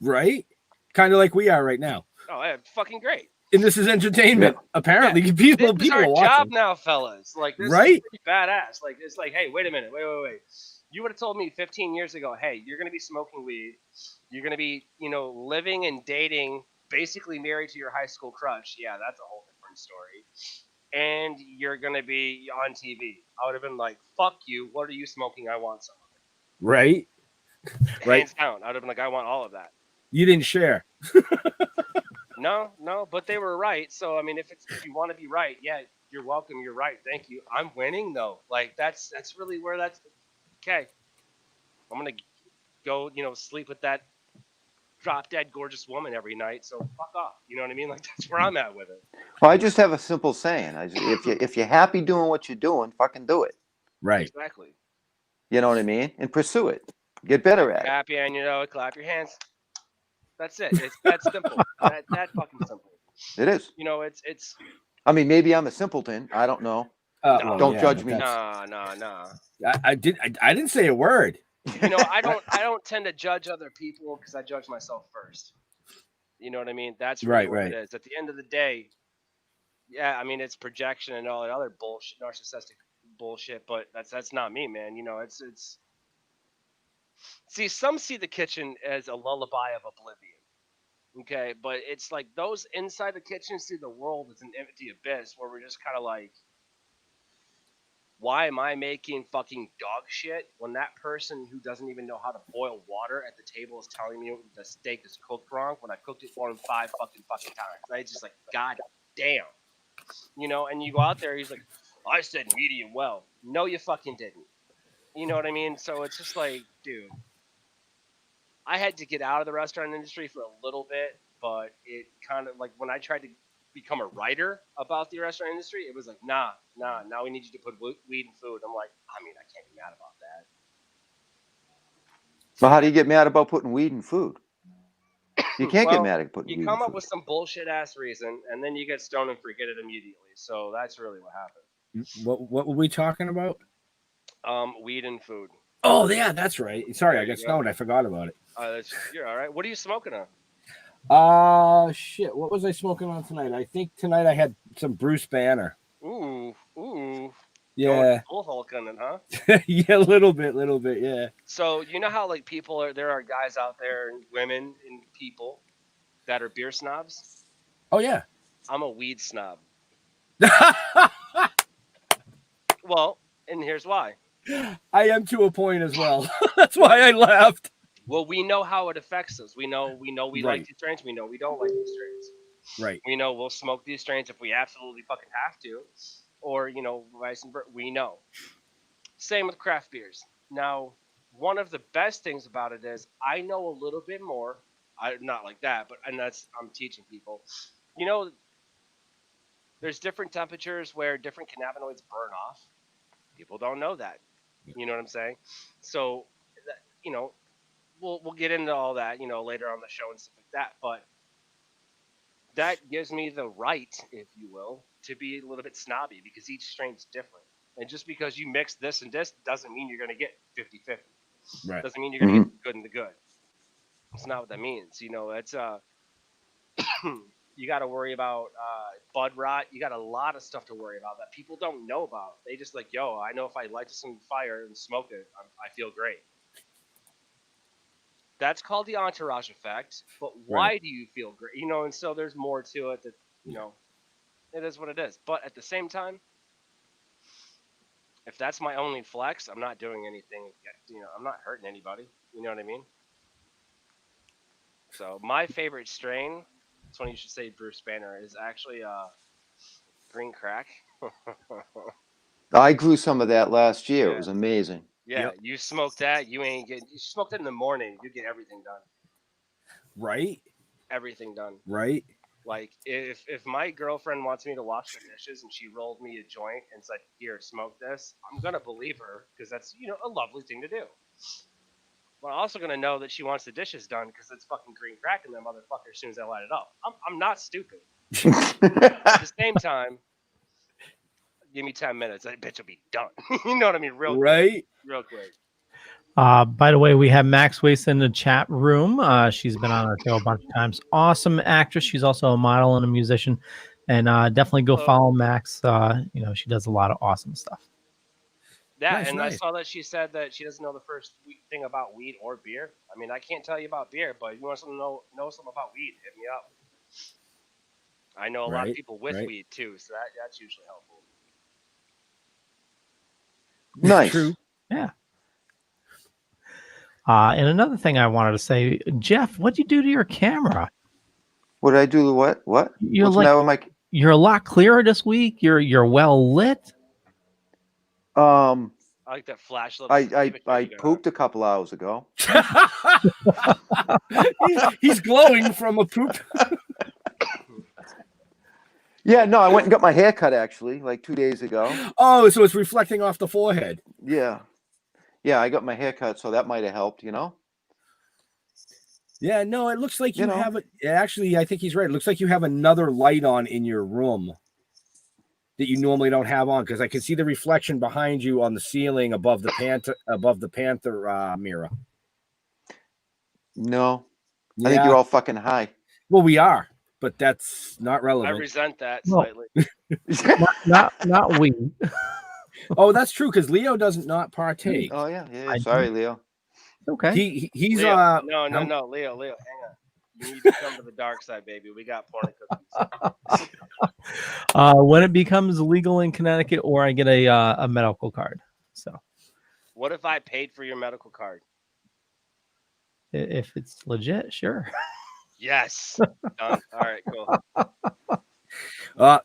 Right? Kind of like we are right now. Oh, yeah, fucking great. And this is entertainment. Apparently, people this is are our watching. job now, fellas. Like this is pretty badass. Like it's like, hey, wait a minute, wait. You would have told me 15 years ago, hey, you're gonna be smoking weed, you're gonna be, living and dating, basically married to your high school crush. Yeah, that's a whole different story. And you're gonna be on TV. I would have been like, fuck you. What are you smoking? I want some of it. Right. Hands down. I would have been like, I want all of that. You didn't share. No, but they were right. So I mean, if you want to be right, yeah, you're welcome. You're right. Thank you. I'm winning though. Like that's really where that's okay. I'm gonna go, sleep with that drop dead gorgeous woman every night. So fuck off. You know what I mean? Like that's where I'm at with it. Well, I just have a simple saying. If you're happy doing what you're doing, fucking do it. Right. Exactly. You know what I mean? And pursue it. Get better at it. Happy and clap your hands. That's it. It's that simple. that fucking simple. It is. It's. I mean, maybe I'm a simpleton. I don't know. Don't judge me. Nah. I didn't say a word. You know, I don't tend to judge other people because I judge myself first. You know what I mean? That's really what it is. At the end of the day, yeah, I mean it's projection and all that other bullshit, narcissistic bullshit, but that's not me, man. You know, it's see, some see the kitchen as a lullaby of oblivion. Okay, but it's like those inside the kitchen see the world as an empty abyss where we're just kind of like, why am I making fucking dog shit when that person who doesn't even know how to boil water at the table is telling me the steak is cooked wrong when I cooked it for him 5 fucking times? I just like, god damn. You know, and you go out there, he's like, I said medium well. No, you fucking didn't. You know what I mean? So it's just like, dude, I had to get out of the restaurant industry for a little bit, but it kind of like when I tried to become a writer about the restaurant industry, it was like, nah, now we need you to put weed in food. I'm like, I mean, I can't be mad about that. So how do you get mad about putting weed in food? You can't get mad at putting weed in food. You come up with some bullshit ass reason, and then you get stoned and forget it immediately. So that's really what happened. What were we talking about? Weed and food. Oh yeah, that's right. Sorry, I got stoned. I forgot about it. You're all right. What are you smoking on? Shit. What was I smoking on tonight? I think tonight I had some Bruce Banner. Ooh. Yeah. Full Hulk on it, huh? Yeah, a little bit, yeah. So you know how like there are guys out there, and women and people that are beer snobs? Oh yeah. I'm a weed snob. Well, and here's why. I am to a point as well. That's why I laughed. Well, we know how it affects us. We know we like these strains. We know we don't like these strains. Right. We know we'll smoke these strains if we absolutely fucking have to, or vice versa. We know. Same with craft beers. Now, one of the best things about it is I know a little bit more. Not like that, but I'm teaching people. You know, there's different temperatures where different cannabinoids burn off. People don't know that. You know what I'm saying? So, we'll get into all that, later on the show and stuff like that. But that gives me the right, if you will, to be a little bit snobby because each strain's different. And just because you mix this and this doesn't mean you're going to get 50-50. Right. Doesn't mean you're going to get the good and the good. It's not what that means. It's you got to worry about bud rot. You got a lot of stuff to worry about that people don't know about. They just like, yo, I know if I light some fire and smoke it, I feel great. That's called the entourage effect. But why do you feel great? And so there's more to it that, it is what it is. But at the same time, if that's my only flex, I'm not doing anything. I'm not hurting anybody. You know what I mean? So my favorite strain, it's funny you should say Bruce Banner, is actually green crack. I grew some of that last year. It was amazing. Yeah, you smoke that, you smoke that in the morning, you get everything done. Right? Everything done. Right? Like, if my girlfriend wants me to wash the dishes and she rolled me a joint and said, here, smoke this, I'm going to believe her because that's, a lovely thing to do. But I'm also going to know that she wants the dishes done because it's fucking green crack in that motherfucker as soon as I light it up. I'm not stupid. At the same time, give me 10 minutes, that bitch will be done. You know what I mean? Real quick. By the way, we have Max Waste in the chat room. She's been on our show a bunch of times. Awesome actress. She's also a model and a musician. And definitely go follow Max. She does a lot of awesome stuff. Yeah, nice. I saw that she said that she doesn't know the first thing about weed or beer. I mean, I can't tell you about beer, but if you want to know something about weed, hit me up. I know a lot of people with weed too, so that's usually helpful. Nice. True. Yeah. And another thing I wanted to say, Jeff, what'd you do to your camera? What did I do? What? You're you're a lot clearer this week. You're well lit. I like that flash. I pooped a couple hours ago. He's glowing from a poop. Yeah, no, I went and got my hair cut actually, like 2 days ago. Oh, so it's reflecting off the forehead. Yeah, I got my hair cut, so that might have helped, Yeah, no, it looks like you have it. Actually, I think he's right. It looks like you have another light on in your room. that you normally don't have on? Because I can see the reflection behind you on the ceiling above the panther mirror. No, Yeah. I think you're all fucking high. Well, we are, but that's not I relevant. resent that No. slightly. Not we. Oh, that's true, because Leo doesn't not partake. Oh yeah. I Sorry, Leo. Okay. He's Leo, no, Leo, hang on. You need to come to the dark side, baby. We got porn cookies. When it becomes legal in Connecticut, or I get a medical card. So What if I paid for your medical card? if it's legit, sure. Yes. Done. All right, cool.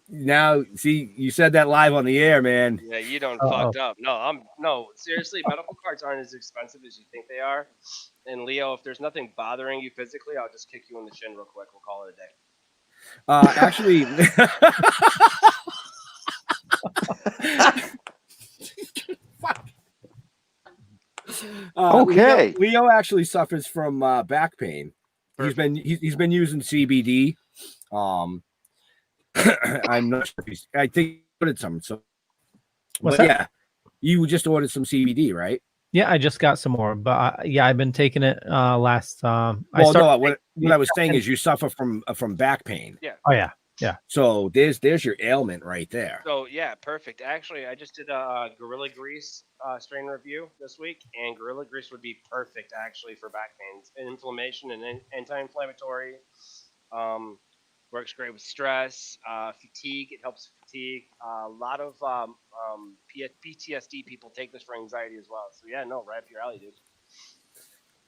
Now, see, you said that live on the air, man. Yeah, you don't fucked up. No, seriously, medical cards aren't as expensive as you think they are. And Leo, if there's nothing bothering you physically, I'll just kick you in the shin real quick. We'll call it a day. Actually, Okay. Leo actually suffers from back pain. He's been using CBD. I'm not sure if I think he ordered some. So, What's but that? yeah, you just ordered some CBD, right? Yeah, I just got some more, but yeah, I've been taking it last. What I was saying is you suffer from back pain. Yeah. Oh yeah. So there's your ailment right there. So yeah, perfect. Actually, I just did a Gorilla Grease strain review this week, and Gorilla Grease would be perfect actually for back pains and inflammation and anti-inflammatory. Works great with stress, fatigue. It helps fatigue. A lot of PTSD people take this for anxiety as well. So yeah, no, right up your alley, dude.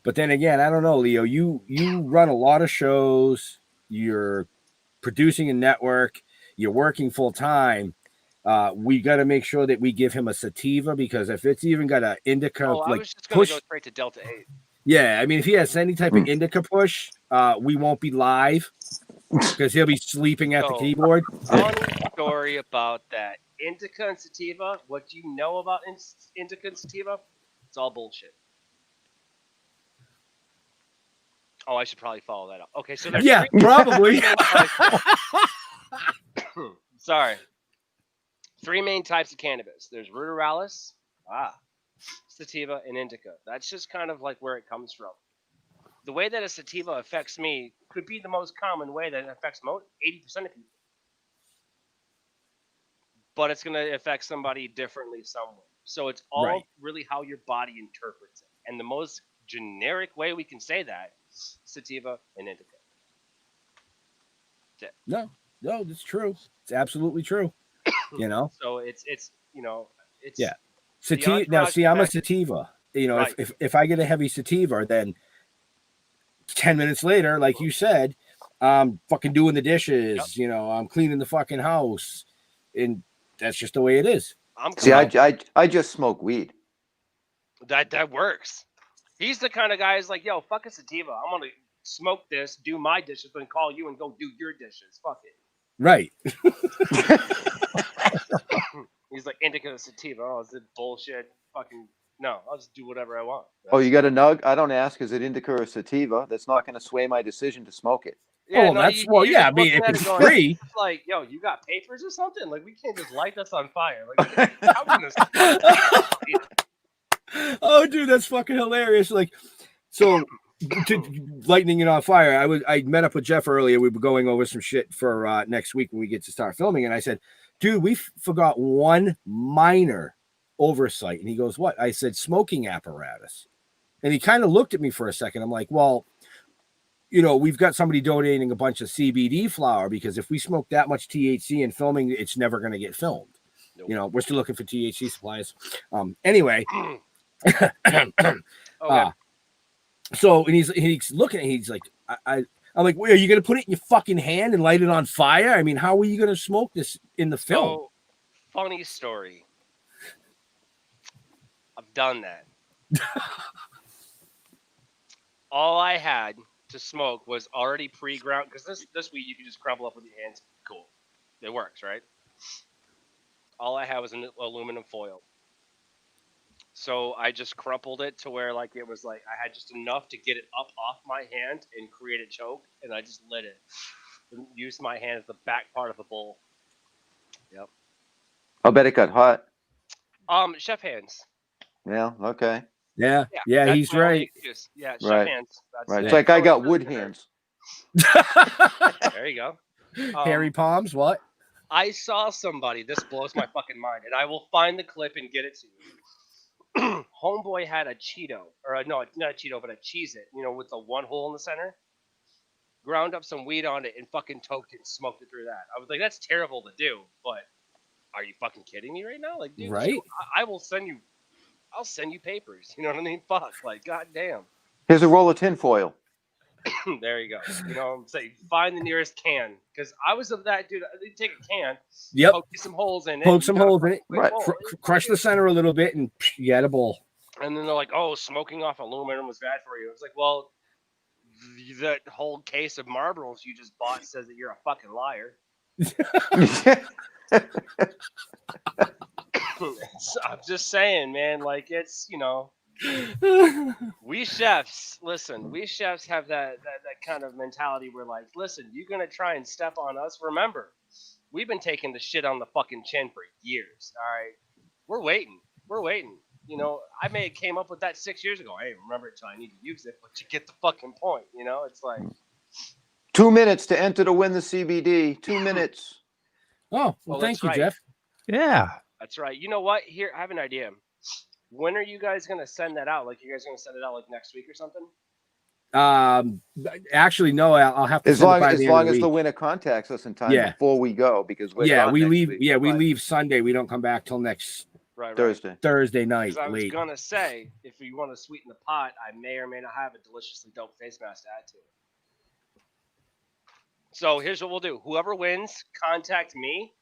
But then again, I don't know, Leo. You run a lot of shows. You're producing a network. You're working full time. We got to make sure that we give him a sativa, because if it's even got an indica, I like was just gonna push. go straight to Delta 8. Yeah, I mean, if he has any type of indica push, we won't be live because he'll be sleeping at the keyboard. Funny story about that. Indica and sativa, what you know about indica and sativa, it's all bullshit. Oh, I should probably follow that up. Okay, so there's Yeah, probably. Sorry. 3 main types of cannabis. There's ruderalis, sativa, and indica. That's just kind of like where it comes from. The way that a sativa affects me could be the most common way that it affects 80% of people. But it's going to affect somebody differently somewhere. So it's all really how your body interprets it. And the most generic way we can say that, sativa and indica. That's it. No, that's true. It's absolutely true. You know. So it's Sativa. Now, see, I'm a sativa. You know, if I get a heavy sativa, then 10 minutes later, like you said, I'm fucking doing the dishes. Yep. You know, I'm cleaning the fucking house, and that's just the way it is. I just smoke weed. That works. He's the kind of guy who's like, yo, fuck a sativa. I'm gonna smoke this, do my dishes, then call you and go do your dishes. Fuck it. Right. He's like, indica and sativa. Oh, is it bullshit? Fucking no. I'll just do whatever I want. Oh, you got a nug? I don't ask. Is it indica or sativa? That's not going to sway my decision to smoke it. Yeah, I mean, if it's free. It's like, yo, you got papers or something? Like, we can't just light this on fire. Like, how can this? Oh, dude, that's fucking hilarious. Like, so to lightning it on fire. I met up with Jeff earlier. We were going over some shit for next week when we get to start filming, and I said, dude, we forgot one minor oversight. And he goes, what? I said, smoking apparatus. And he kind of looked at me for a second. I'm like, well, you know, we've got somebody donating a bunch of CBD flower, because if we smoke that much THC in filming, it's never going to get filmed. Nope. You know, we're still looking for THC supplies. Anyway. So, and he's looking at, he's like, I'm like, wait, are you going to put it in your fucking hand and light it on fire? I mean, how are you going to smoke this in the film? So, funny story. I've done that. All I had to smoke was already pre-ground, because this weed you can just crumble up with your hands. Cool. It works, right? All I had was an aluminum foil. So I just crumpled it to where like it was like I had just enough to get it up off my hand and create a choke, and I just lit it. And used my hand as the back part of the bowl. Yep. I bet it got hot. Chef hands. Yeah. Okay. Yeah. Yeah, Yeah. that's He's my only right. excuse. Yeah, chef Right. hands. That's Right. it. It's like I Oh, got really wood good. hands. There you go. Hairy palms. What? I saw somebody. This blows my fucking mind, and I will find the clip and get it to you. Homeboy had a Cheeto, or no, not a Cheeto, but a Cheez-It, with the one hole in the center. Ground up some weed on it and fucking toked it and smoked it through that. I was like, that's terrible to do, but are you fucking kidding me right now? Like, dude, Right. I will send you. I'll send you papers. You know what I mean? Fuck, like, goddamn. Here's a roll of tinfoil. There you go. You know what I'm saying? Find the nearest can. Because I was of that dude. They take a can, Yep. poke some holes in it. Poke some holes in it. Right. Crush the center a little bit, and you got a bowl. And then they're like, oh, smoking off aluminum was bad for you. It's like, well, that whole case of Marlboros you just bought says that you're a fucking liar. I'm just saying, man. Like, it's, we chefs, listen, we chefs have that kind of mentality where, like, listen, you're going to try and step on us. Remember, we've been taking the shit on the fucking chin for years, all right? We're waiting. I may have came up with that 6 years ago. Hey, remember it till I need to use it, but you get the fucking point, It's like 2 minutes to enter to win the CBD. 2 minutes. Oh, well, thank you, right. Jeff. Yeah. That's right. You know what? Here, I have an idea. When are you guys going to send that out? Like, you guys going to send it out, like, next week or something? Actually, no. I'll have to. As send long it by as the long end of as the the week. winner contacts us in time Yeah. before we go, because we're Yeah, gone we next leave. week. Yeah, we Right. leave Sunday. We don't come back till next Right. Thursday night. 'Cause I was Late. going to say, if you want to sweeten the pot, I may or may not have a deliciously dope face mask to add to it. So here's what we'll do. Whoever wins, contact me,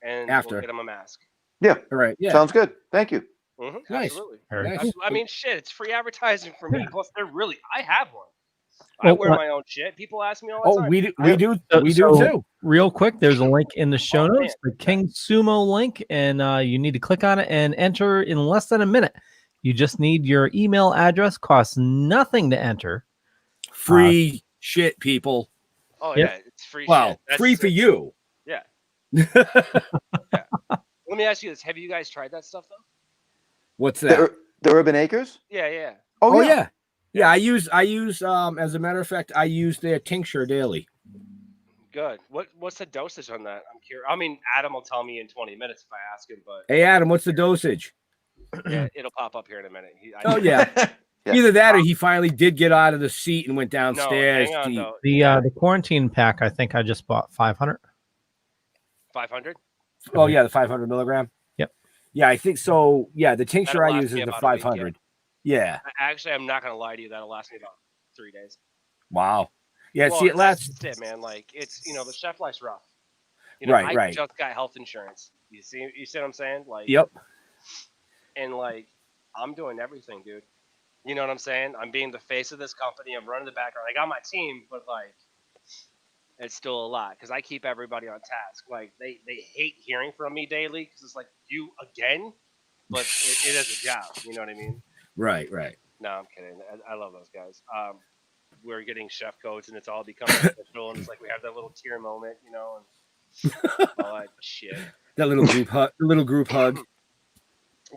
and After. we'll get them a mask. Yeah. All right. Yeah. Sounds good. Thank you. Mm-hmm, Nice. absolutely. Very Nice. cool. I mean, shit, it's free advertising for me. Yeah. Plus, I have one. I Well, wear my own shit. People ask me all the Oh, time. we do. So- We so- do too. Real quick, there's a link in the show Oh, man. notes, the King Sumo link, and you need to click on it and enter in less than a minute. You just need your email address. Costs nothing to enter. Free shit, people. Oh, Yep. yeah, it's free Well, shit. free for you. Yeah. Let me ask you this. Have you guys tried that stuff, though? What's that? The Urban Acres? Yeah. Oh, Oh yeah. yeah. I use. As a matter of fact, I use their tincture daily. Good. What's the dosage on that? I'm curious. I mean, Adam will tell me in 20 minutes if I ask him, but Hey, Adam, what's the dosage? yeah, it'll pop up here in a minute. Oh yeah. Yeah. Either that, or he finally did get out of the seat and went No, downstairs. hang on, to- though. The quarantine pack, I think I just bought 500. 500? Oh yeah, the 500 milligram. Yep. Yeah, I think so. Yeah, the tincture That'll I last use me is the about a week, 500. Yeah. Actually, I'm not going to lie to you. That'll last me about 3 days. Wow. Yeah. Well, See, it lasts. that's it, man. Like, it's, the chef life's rough. Right, I right. just got health insurance. You see what I'm saying? Like, Yep. And, like, I'm doing everything, dude. You know what I'm saying? I'm being the face of this company. I'm running the background. I got my team, but, like, it's still a lot because I keep everybody on task. Like, they hate hearing from me daily because it's like, you again? But it is a job. You know what I mean? Right. No, I'm kidding. I love those guys. We're getting chef codes, and it's all becoming official. And it's like we have that little tear moment, and all that shit. That little group hug.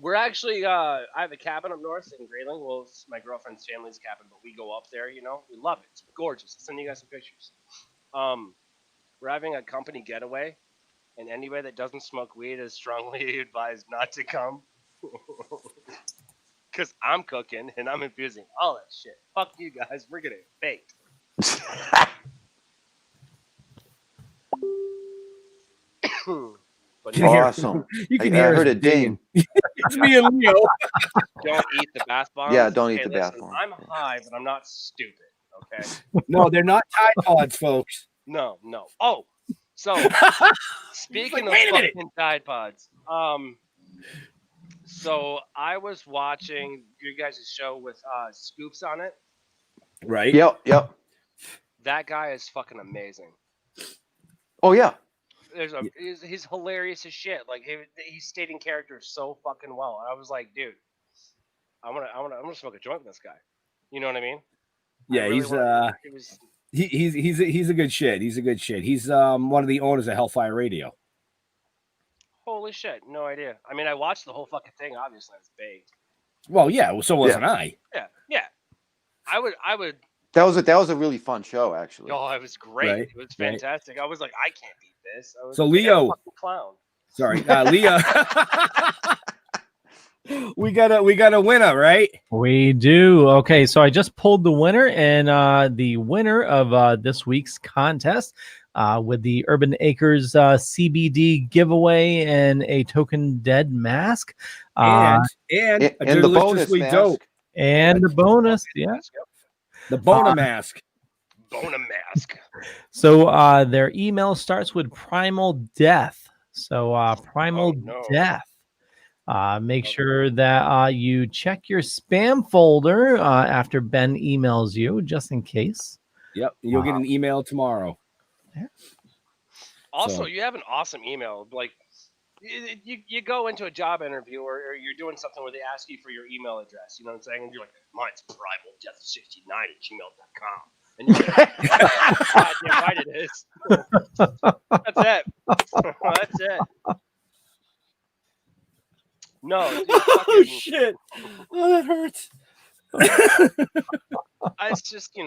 We're actually, I have a cabin up north in Grayling. Well, it's my girlfriend's family's cabin, but we go up there, We love it. It's gorgeous. I'll send you guys some pictures. We're having a company getaway, and anybody that doesn't smoke weed is strongly advised not to come. Because I'm cooking, and I'm infusing all that shit. Fuck you guys. We're getting baked. But Awesome. You can I hear heard us a ding. It's me and Leo. don't eat the bath bombs. Yeah, don't eat Hey, the bath listen, bomb. I'm high, but I'm not stupid. Okay. No, they're not Tide Pods, folks. No. Oh, so speaking Wait a of minute. fucking Tide Pods, so I was watching your guys' show with Scoops on it. Right. Yep. That guy is fucking amazing. Oh, yeah. He's hilarious as shit. Like he's stating characters so fucking well. And I was like, dude, I'm gonna smoke a joint with this guy. You know what I mean? Yeah, he's a good shit. He's a good shit. He's one of the owners of Hellfire Radio. Holy shit, no idea. I mean, I watched the whole fucking thing. Obviously, I was baked. Well, yeah. So wasn't I. Yeah. I would. That was a really fun show, actually. Oh, it was great. Right, It was fantastic. I was like, I can't beat this. I was So like, they got a Leo, fucking clown. sorry, Leo. we got a winner, right? We do. Okay, so I just pulled the winner, and the winner of this week's contest with the Urban Acres CBD giveaway and a token dead mask. And the bonus deliciously mask. dope. And the bonus, yeah. The Bona mask. Bona mask. So their email starts with Primal Death. So Primal Death. Make sure that you check your spam folder after Ben emails you, just in case. Yep, you'll get an email tomorrow. Yeah. Also, you have an awesome email. Like, you go into a job interview or you're doing something where they ask you for your email address. You know what I'm saying? And you're like, mine's primaldeath69@gmail.com. And you're like, God damn right it is. That's it. That's it. No. Dude, Oh shit! Oh, that hurts. It's just,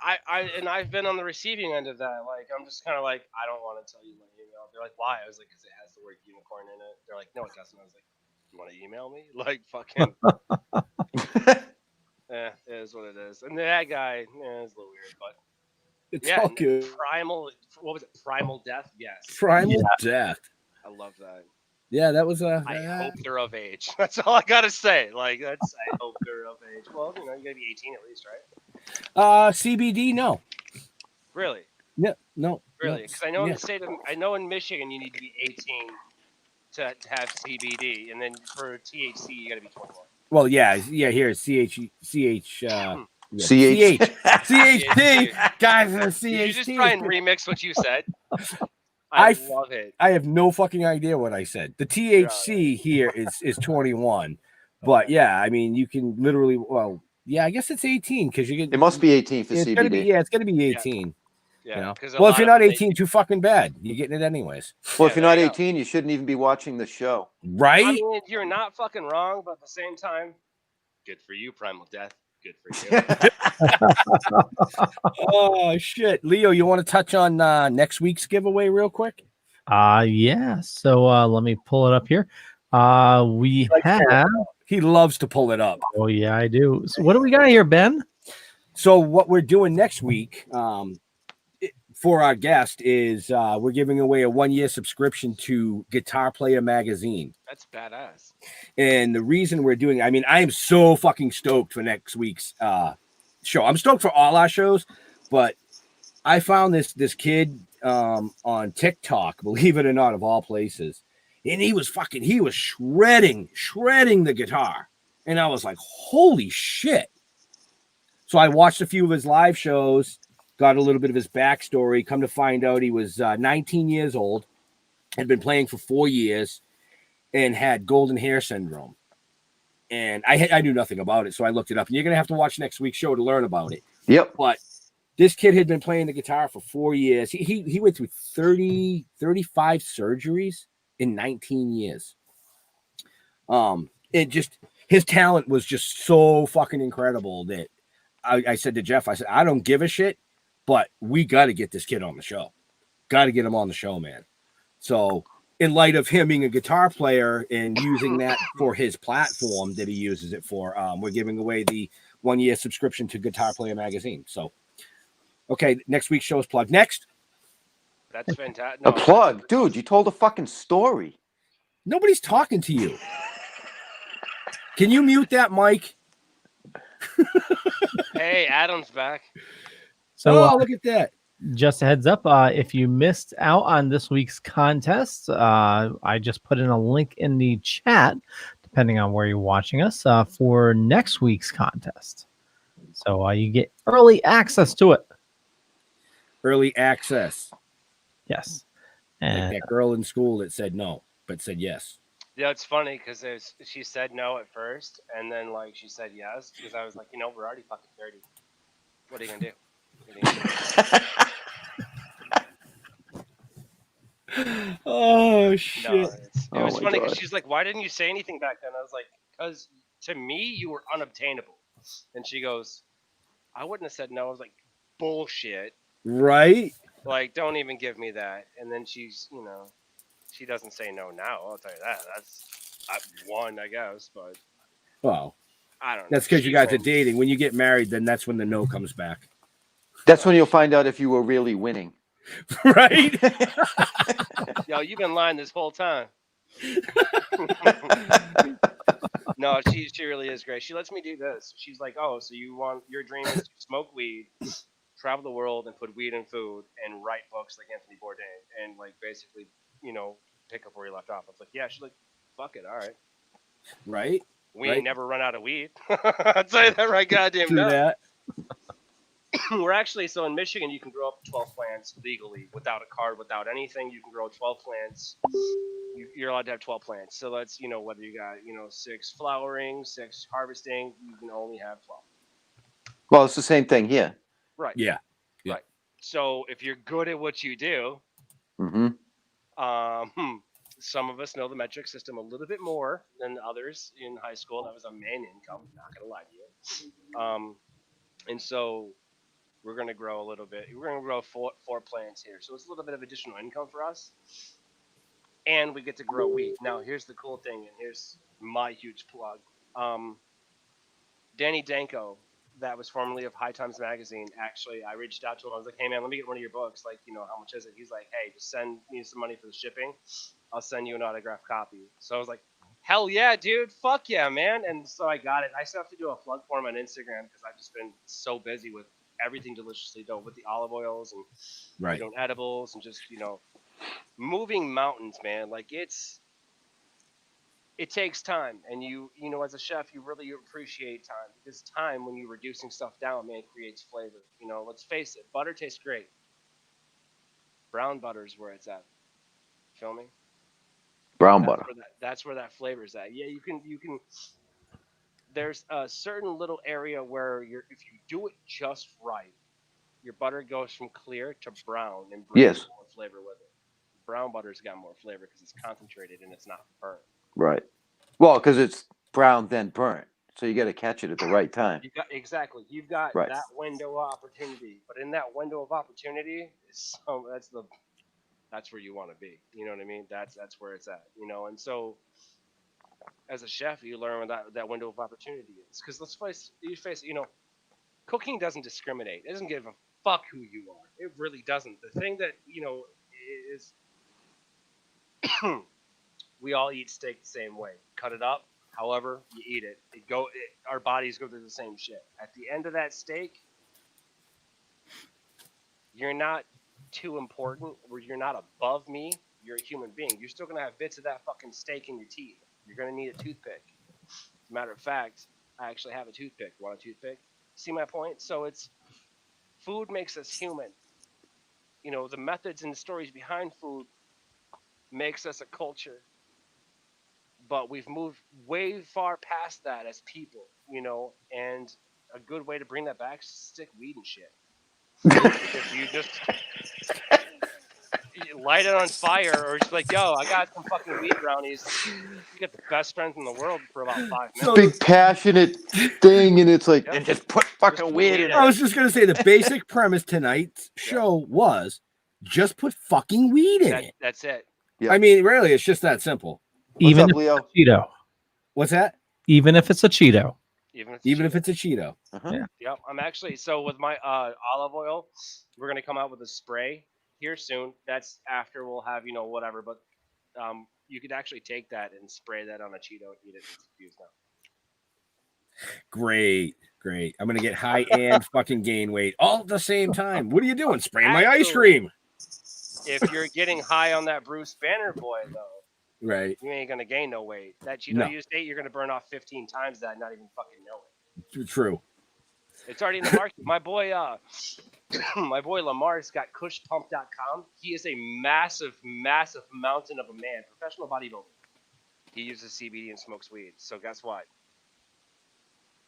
I've been on the receiving end of that. Like, I'm just kind of like, I don't want to tell you my email. They're like, why? I was like, because it has the word unicorn in it. They're like, no, it doesn't. I was like, you want to email me? Like, fucking. Yeah, it is what it is. And that guy, it's a little weird, but. It's all good. Primal, what was it? Primal Death? Yes. Primal Death. I love that. Yeah, that was I hope they're of age. That's all I gotta say. Like, I hope they're of age. Well, you gotta be 18 at least, right? CBD, no. Really? No. Really? Because I know in the state of, I know in Michigan you need to be 18 to have CBD, and then for THC you gotta be 21. Well, yeah. Here, CHT. Guys, CHT. Did you just try and remix what you said? I love it. I have no fucking idea what I said. The THC here is 21, but yeah, I mean, you can literally. Well, yeah, I guess it's 18 because you get. It must be 18 for it's CBD. It's gonna be 18. Yeah. You know? Well, if you're not 18, too fucking bad. You're getting it anyways. Well, if you're not 18, you shouldn't even be watching the show. Right? I mean, you're not fucking wrong, but at the same time, good for you, Primal Death. Good for you. Oh shit, Leo, you want to touch on next week's giveaway real quick? Yeah. So let me pull it up here. We have. He loves to pull it up. Oh yeah, I do. So what do we got here, Ben? So what we're doing next week, for our guest is we're giving away a 1-year subscription to Guitar Player magazine. That's badass. And the reason we're doing, I mean, I am so fucking stoked for next week's show. I'm stoked for all our shows, but I found this kid on TikTok, believe it or not, of all places, and he was shredding the guitar, and I was like, holy shit. So I watched a few of his live shows, got a little bit of his backstory. Come to find out, he was 19 years old, had been playing for 4 years, and had golden hair syndrome. And I knew nothing about it, so I looked it up. And you're going to have to watch next week's show to learn about it. Yep. But this kid had been playing the guitar for 4 years. He went through 35 surgeries in 19 years. His talent was just so fucking incredible that I said to Jeff, I said, I don't give a shit, but we got to get this kid on the show. Got to get him on the show, man. So in light of him being a guitar player and using that for his platform that he uses it for, we're giving away the 1-year subscription to Guitar Player magazine. So, okay, next week's show is plugged. Next. That's fantastic. A plug? Dude, you told a fucking story. Nobody's talking to you. Can you mute that mic? Hey, Adam's back. So look at that. Just a heads up, if you missed out on this week's contest, I just put in a link in the chat, depending on where you're watching us, for next week's contest. So you get early access to it. Early access. Yes. Like And that girl in school that said no, but said yes. Yeah, it's funny because she said no at first, and then she said yes because I was like, we're already fucking 30. What are you gonna do? Oh shit. No, it Oh was my funny because God. she's like, "Why didn't you say anything back then?" I was like, "Because to me, you were unobtainable." And she goes, "I wouldn't have said no." I was like, "Bullshit! Right? Like, don't even give me that." And then she's, she doesn't say no now. I'll tell you that. I won, I guess, but Well, I don't know. that's because you She guys are wins. dating. When you get married, then that's when the no comes back. That's when you'll find out if you were really winning. Right? Yo, you've been lying this whole time. No, she really is great. She lets me do this. She's like, "Oh, so you want your dream is to smoke weed, travel the world, and put weed in food, and write books like Anthony Bourdain, and like basically, pick up where you left off." I was like, "Yeah." She's like, "Fuck it, all right. Right? We Right. ain't never run out of weed." I'll tell you that right goddamn True now. that. We're actually, so in Michigan, you can grow up to 12 plants legally without a card, without anything. You can grow 12 plants. You're allowed to have 12 plants. So that's, whether you got, 6 flowering, 6 harvesting, you can only have 12. Well, it's the same thing here. Right. Yeah. Right. So if you're good at what you do, Mm-hmm. some of us know the metric system a little bit more than others in high school. That was a main income, not going to lie to you. And so we're going to grow a little bit. We're going to grow four plants here. So it's a little bit of additional income for us. And we get to grow wheat. Now, here's the cool thing, and here's my huge plug. Danny Danko, that was formerly of High Times Magazine, actually, I reached out to him. I was like, "Hey, man, let me get one of your books. Like, how much is it?" He's like, "Hey, just send me some money for the shipping. I'll send you an autographed copy." So I was like, "Hell yeah, dude. Fuck yeah, man." And so I got it. I still have to do a plug for him on Instagram because I've just been so busy with everything deliciously dope with the olive oils and Right. edibles and just, moving mountains, man. Like it takes time, and as a chef, you really appreciate time because time, when you're reducing stuff down, man, creates flavor. Let's face it, butter tastes great. Brown butter is where it's at. Feel me? Brown butter. That's where that flavor is at. Yeah, you can. There's a certain little area where if you do it just right, your butter goes from clear to brown and brings Yes. more flavor with it. Brown butter's got more flavor because it's concentrated and it's not burnt. Right. Well, because it's brown then burnt, so you got to catch it at the right time. You've got Right. that window of opportunity, but in that window of opportunity, that's where you want to be. You know what I mean? That's where it's at. And so as a chef, you learn what that window of opportunity is. Because let's face it, cooking doesn't discriminate. It doesn't give a fuck who you are. It really doesn't. The thing that is we all eat steak the same way. Cut it up, however you eat it. Our bodies go through the same shit. At the end of that steak, you're not too important, or you're not above me. You're a human being. You're still gonna have bits of that fucking steak in your teeth. You're gonna need a toothpick. As a matter of fact, I actually have a toothpick. Want a toothpick? See my point? So food makes us human. The methods and the stories behind food makes us a culture. But we've moved way far past that as people, and a good way to bring that back is to stick weed and shit. If you just light it on fire, or just like, "Yo, I got some fucking weed brownies," you get the best friends in the world for about 5 minutes. Big passionate thing, and it's like, Yep. and just put fucking weed in it. I was just gonna say the basic premise tonight's show was just put fucking weed in it. That's it. Yep. I mean, really, it's just that simple. Even up, if Leo? it's a Cheeto. What's that? Even if it's a Cheeto. Even if it's a Cheeto. Uh-huh. Yeah. Yep. I'm actually, so with my olive oil, we're gonna come out with a spray here soon. That's after we'll have whatever, but you could actually take that and spray that on a Cheeto and eat it. It's infused now. Great. I'm gonna get high and fucking gain weight all at the same time. What are you doing? Spraying my ice cream. If you're getting high on that Bruce Banner boy, though, right, you ain't gonna gain no weight. That Cheeto you just ate, you're gonna burn off 15 times that, and not even fucking know it. True. It's already in the market. My boy, my boy Lamar's got CushPump.com. He is a massive, massive mountain of a man, professional bodybuilder. He uses CBD and smokes weed. So guess what?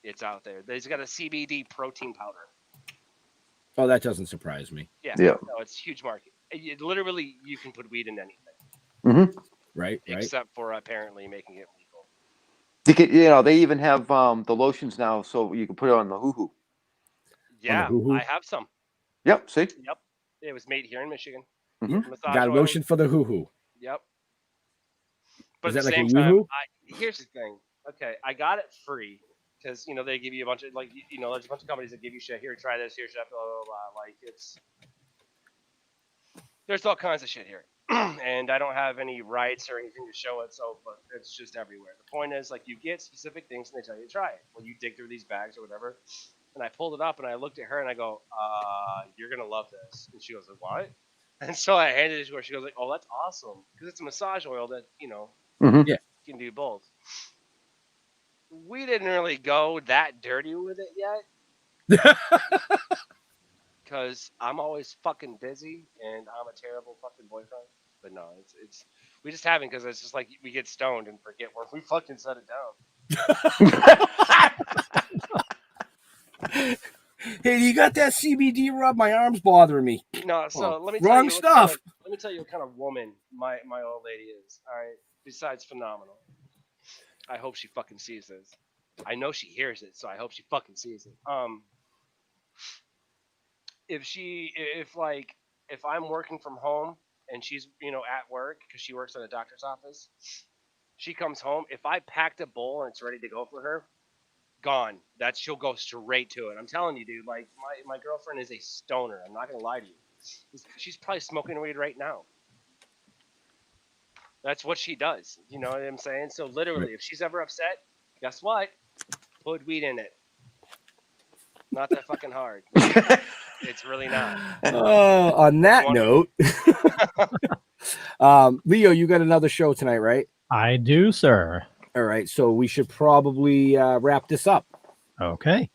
It's out there. He's got a CBD protein powder. Oh, that doesn't surprise me. Yeah. Yeah. No, it's a huge market. Literally, you can put weed in anything. Mm-hmm. Right. Except for apparently making it legal. They even have the lotions now, so you can put it on the hoo-hoo. Yeah, hoo-hoo? I have some. Yep. See. Yep. It was made here in Michigan. Mhm. Massage Got a oil. lotion for the hoo-hoo. Yep. But Is at that the like a same time, yoo-hoo? here's the thing. Okay, I got it free because they give you a bunch of there's a bunch of companies that give you shit. Here, try this. Here, chef. Blah blah blah. Like there's all kinds of shit here, and I don't have any rights or anything to show it. So, but it's just everywhere. The point is, you get specific things and they tell you to try it. Well, you dig through these bags or whatever, and I pulled it up and I looked at her and I go, "You're gonna love this." And she goes, "Like what?" And so I handed it to her. She goes, "Like, oh, that's awesome because it's a massage oil that Mhm. Yeah. can do both." We didn't really go that dirty with it yet because I'm always fucking busy and I'm a terrible fucking boyfriend. But no, it's we just haven't because it's just we get stoned and forget where we fucking set it down. Hey, you got that CBD rub? My arm's bothering me. No, so let me tell wrong you stuff. Let me tell you what kind of woman my old lady is. All right, besides phenomenal. I hope she fucking sees this. I know she hears it, so I hope she fucking sees it. If I'm working from home and she's at work because she works at a doctor's office, she comes home. If I packed a bowl and it's ready to go for her, gone. She'll go straight to it. I'm telling you, dude. My girlfriend is a stoner. I'm not gonna lie to you. She's probably smoking weed right now. That's what she does. You know what I'm saying? So literally, if she's ever upset, guess what? Put weed in it. Not that fucking hard. It's really not. On that note, Leo, you got another show tonight, right? I do, sir. All right, so we should probably wrap this up. Okay.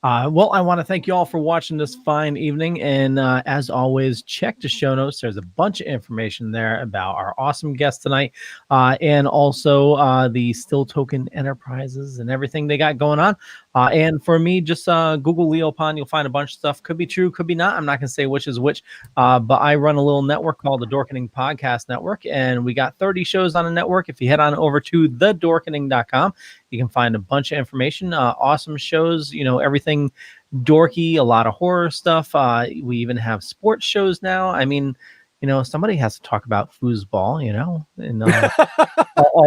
Well, I want to thank you all for watching this fine evening. And as always, check the show notes. There's a bunch of information there about our awesome guest tonight and also the Still Token Enterprises and everything they got going on. And for me, just Google Leo Pond. You'll find a bunch of stuff. Could be true, could be not. I'm not going to say which is which. But I run a little network called the Dorkening Podcast Network. And we got 30 shows on the network. If you head on over to thedorkening.com, you can find a bunch of information, awesome shows, everything dorky, a lot of horror stuff. We even have sports shows now. I mean, somebody has to talk about foosball, and all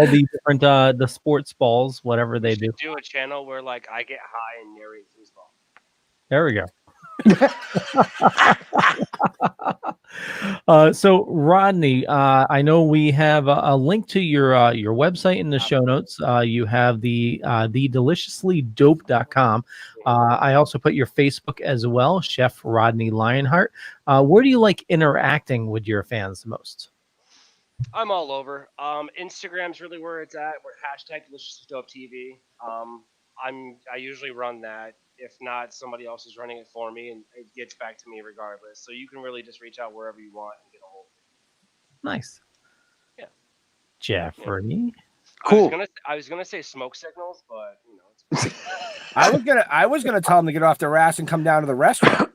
the different the sports balls, whatever they do. Do a channel where I get high and narrate foosball. There we go. So Rodney, I know we have a link to your website in the show notes. You have the deliciouslydope.com. I also put your Facebook as well, Chef Rodney Lienhart. Where do you like interacting with your fans the most? I'm all over. Instagram's really where it's at. We're #DeliciouslyDopeTV. I usually run that. If not, somebody else is running it for me, and it gets back to me regardless. So you can really just reach out wherever you want and get a hold of me. Nice. Yeah. Jeffrey. Yeah. Cool. I was gonna say smoke signals, but it's I was gonna tell them to get off their ass and come down to the restaurant.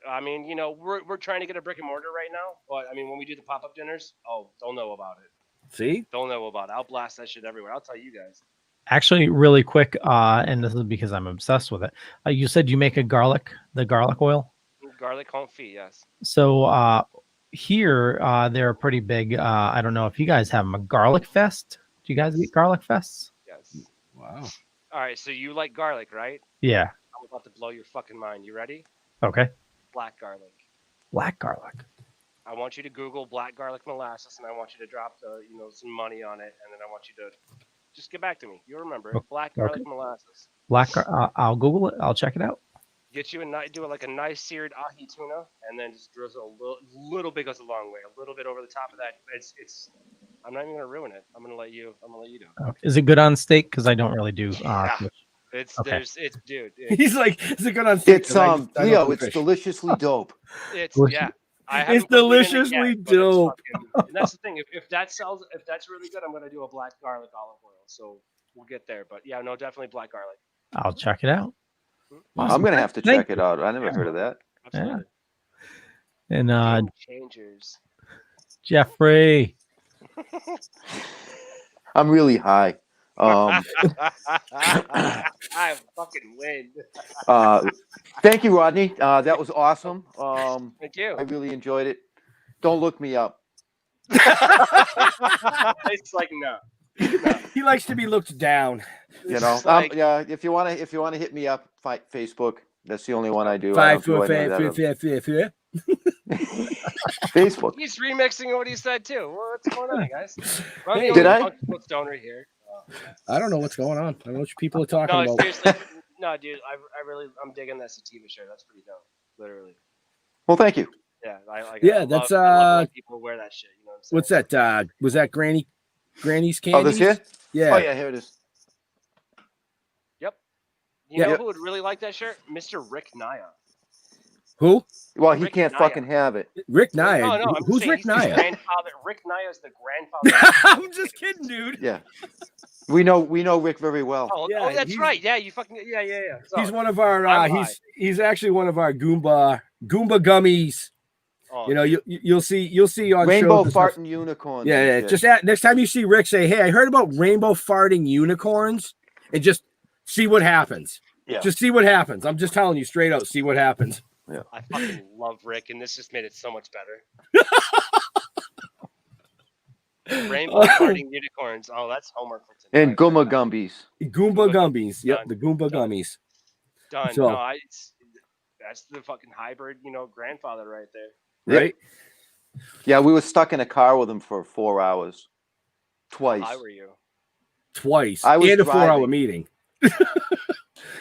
I mean, we're trying to get a brick and mortar right now, but I mean, when we do the pop-up dinners, they'll know about it. See? They'll know about it. I'll blast that shit everywhere. I'll tell you guys. Actually, really quick, and this is because I'm obsessed with it. You said you make the garlic oil? Garlic confit, yes. So here, they're pretty big. I don't know if you guys have them. A garlic fest? Do you guys eat garlic fests? Yes. Wow. All right, so you like garlic, right? Yeah. I'm about to blow your fucking mind. You ready? Okay. Black garlic. Black garlic. I want you to Google black garlic molasses, and I want you to drop some money on it, and then I want you to just get back to me. You'll remember it. Black garlic molasses. I'll Google it. I'll check it out. Get you a nice seared ahi tuna, and then just drizzle a little bit goes a long way. A little bit over the top of that. It's. I'm not even gonna ruin it. I'm gonna let you do it. Okay. Is it good on steak? Because I don't really do. It's okay. Dude. He's like, is it good on steak? It's Leo. It's deliciously dope. It's It's deliciously dope. And that's the thing. If that's really good, I'm gonna do a black garlic olive oil. So we'll get there. But yeah, no, definitely black garlic. I'll check it out. Awesome. I'm gonna have to check it out. I never heard of that. Absolutely. Yeah. And Game changers. Jeffrey. I'm really high. I fucking win. Thank you, Rodney. That was awesome. Thank you. I really enjoyed it. Don't look me up. It's like no. He likes to be looked down. You know, like- yeah. If you want to hit me up, Facebook. That's the only one I do. I Five don't do foot any of that other- Facebook. He's remixing what he said too. What's going on, guys? Hey, did I? Stoner here. I don't know what's going on. I don't know what people are talking No, about. seriously, no, dude. I'm digging that sativa shirt. That's pretty dope. Literally. Well, thank you. Yeah, I That's love when people wear that shit. You know what I'm saying? what's that? Was that Granny's candy? Oh, this here? Yeah. Oh, yeah. Here it is. Yep. You know who would really like that shirt? Mr. Rick Naya. Who? Well, he Rick can't Naya. fucking have it. Rick Naya. No, I'm Who's saying Rick he's the Naya? grandfather. Rick Naya is the grandfather. I'm just kidding, dude. Yeah. We know Rick very well. Oh, that's right. Yeah, you fucking yeah. So, He's one of our. I'm high. He's actually one of our Goomba gummies. Oh, You know, you'll see on Rainbow shows and stuff. farting unicorns. Yeah, and yeah. shit. Just next time you see Rick, say, "Hey, I heard about rainbow farting unicorns," and just see what happens. Yeah. Just see what happens. I'm just telling you straight out. See what happens. Yeah. I fucking love Rick, and this just made it so much better. Rainbow farting unicorns. Oh, that's homework for tonight. And Gumma Gumbies. Goomba gummies. Yep, Done. the Goomba gummies. Done. So- No, that's the fucking hybrid, grandfather right there. Right? Yeah, we were stuck in a car with him for 4 hours. Twice. How were you? Twice. I was and a 4-hour driving. meeting.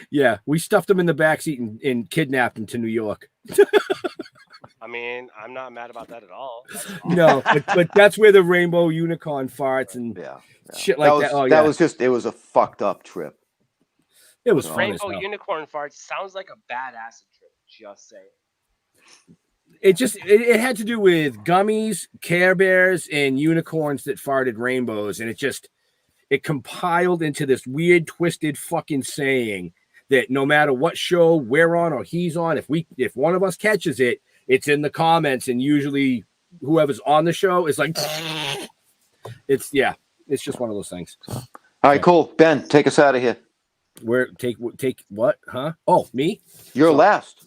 Yeah, we stuffed him in the backseat and kidnapped him to New York. I mean, I'm not mad about that at all. That's No, but that's where the rainbow unicorn farts and Yeah. shit like that. Oh, yeah. It was a fucked up trip. It was So- fun as Rainbow hell. unicorn farts sounds like a bad acid trip. Just saying. It had to do with gummies, Care Bears, and unicorns that farted rainbows, and it compiled into this weird, twisted fucking saying that no matter what show we're on or he's on, if one of us catches it, it's in the comments, and usually whoever's on the show is like, it's just one of those things. All right, cool. Ben, take us out of here. Where take what? Huh? Oh, me? You're last.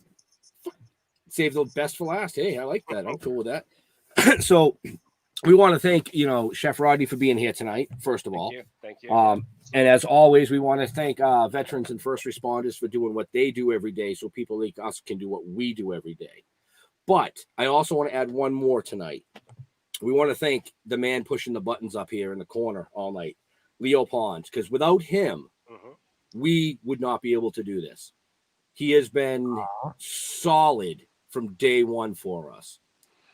Save the best for last. Hey, I like that. I'm cool with that. So we want to thank, Chef Rodney for being here tonight, first of all. Thank you. And as always, we want to thank veterans and first responders for doing what they do every day so people like us can do what we do every day. But I also want to add one more tonight. We want to thank the man pushing the buttons up here in the corner all night, Leo Pons, because without him, we would not be able to do this. He has been solid from day one for us.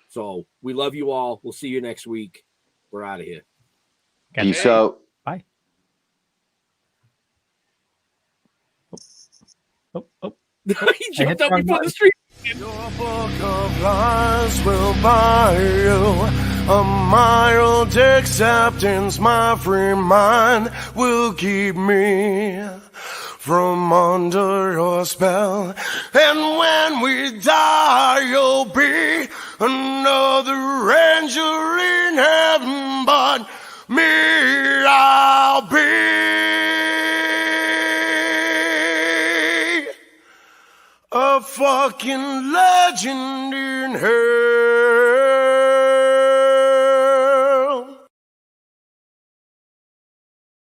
So we love you all. We'll see you next week. We're out of here. Peace out. Bye. Oh. He jumped up before the street. Your book of lies will buy you a mild acceptance. My free mind will keep me from under your spell. And when we die, you'll be another angel in heaven. But me, I'll be a fucking legend in hell.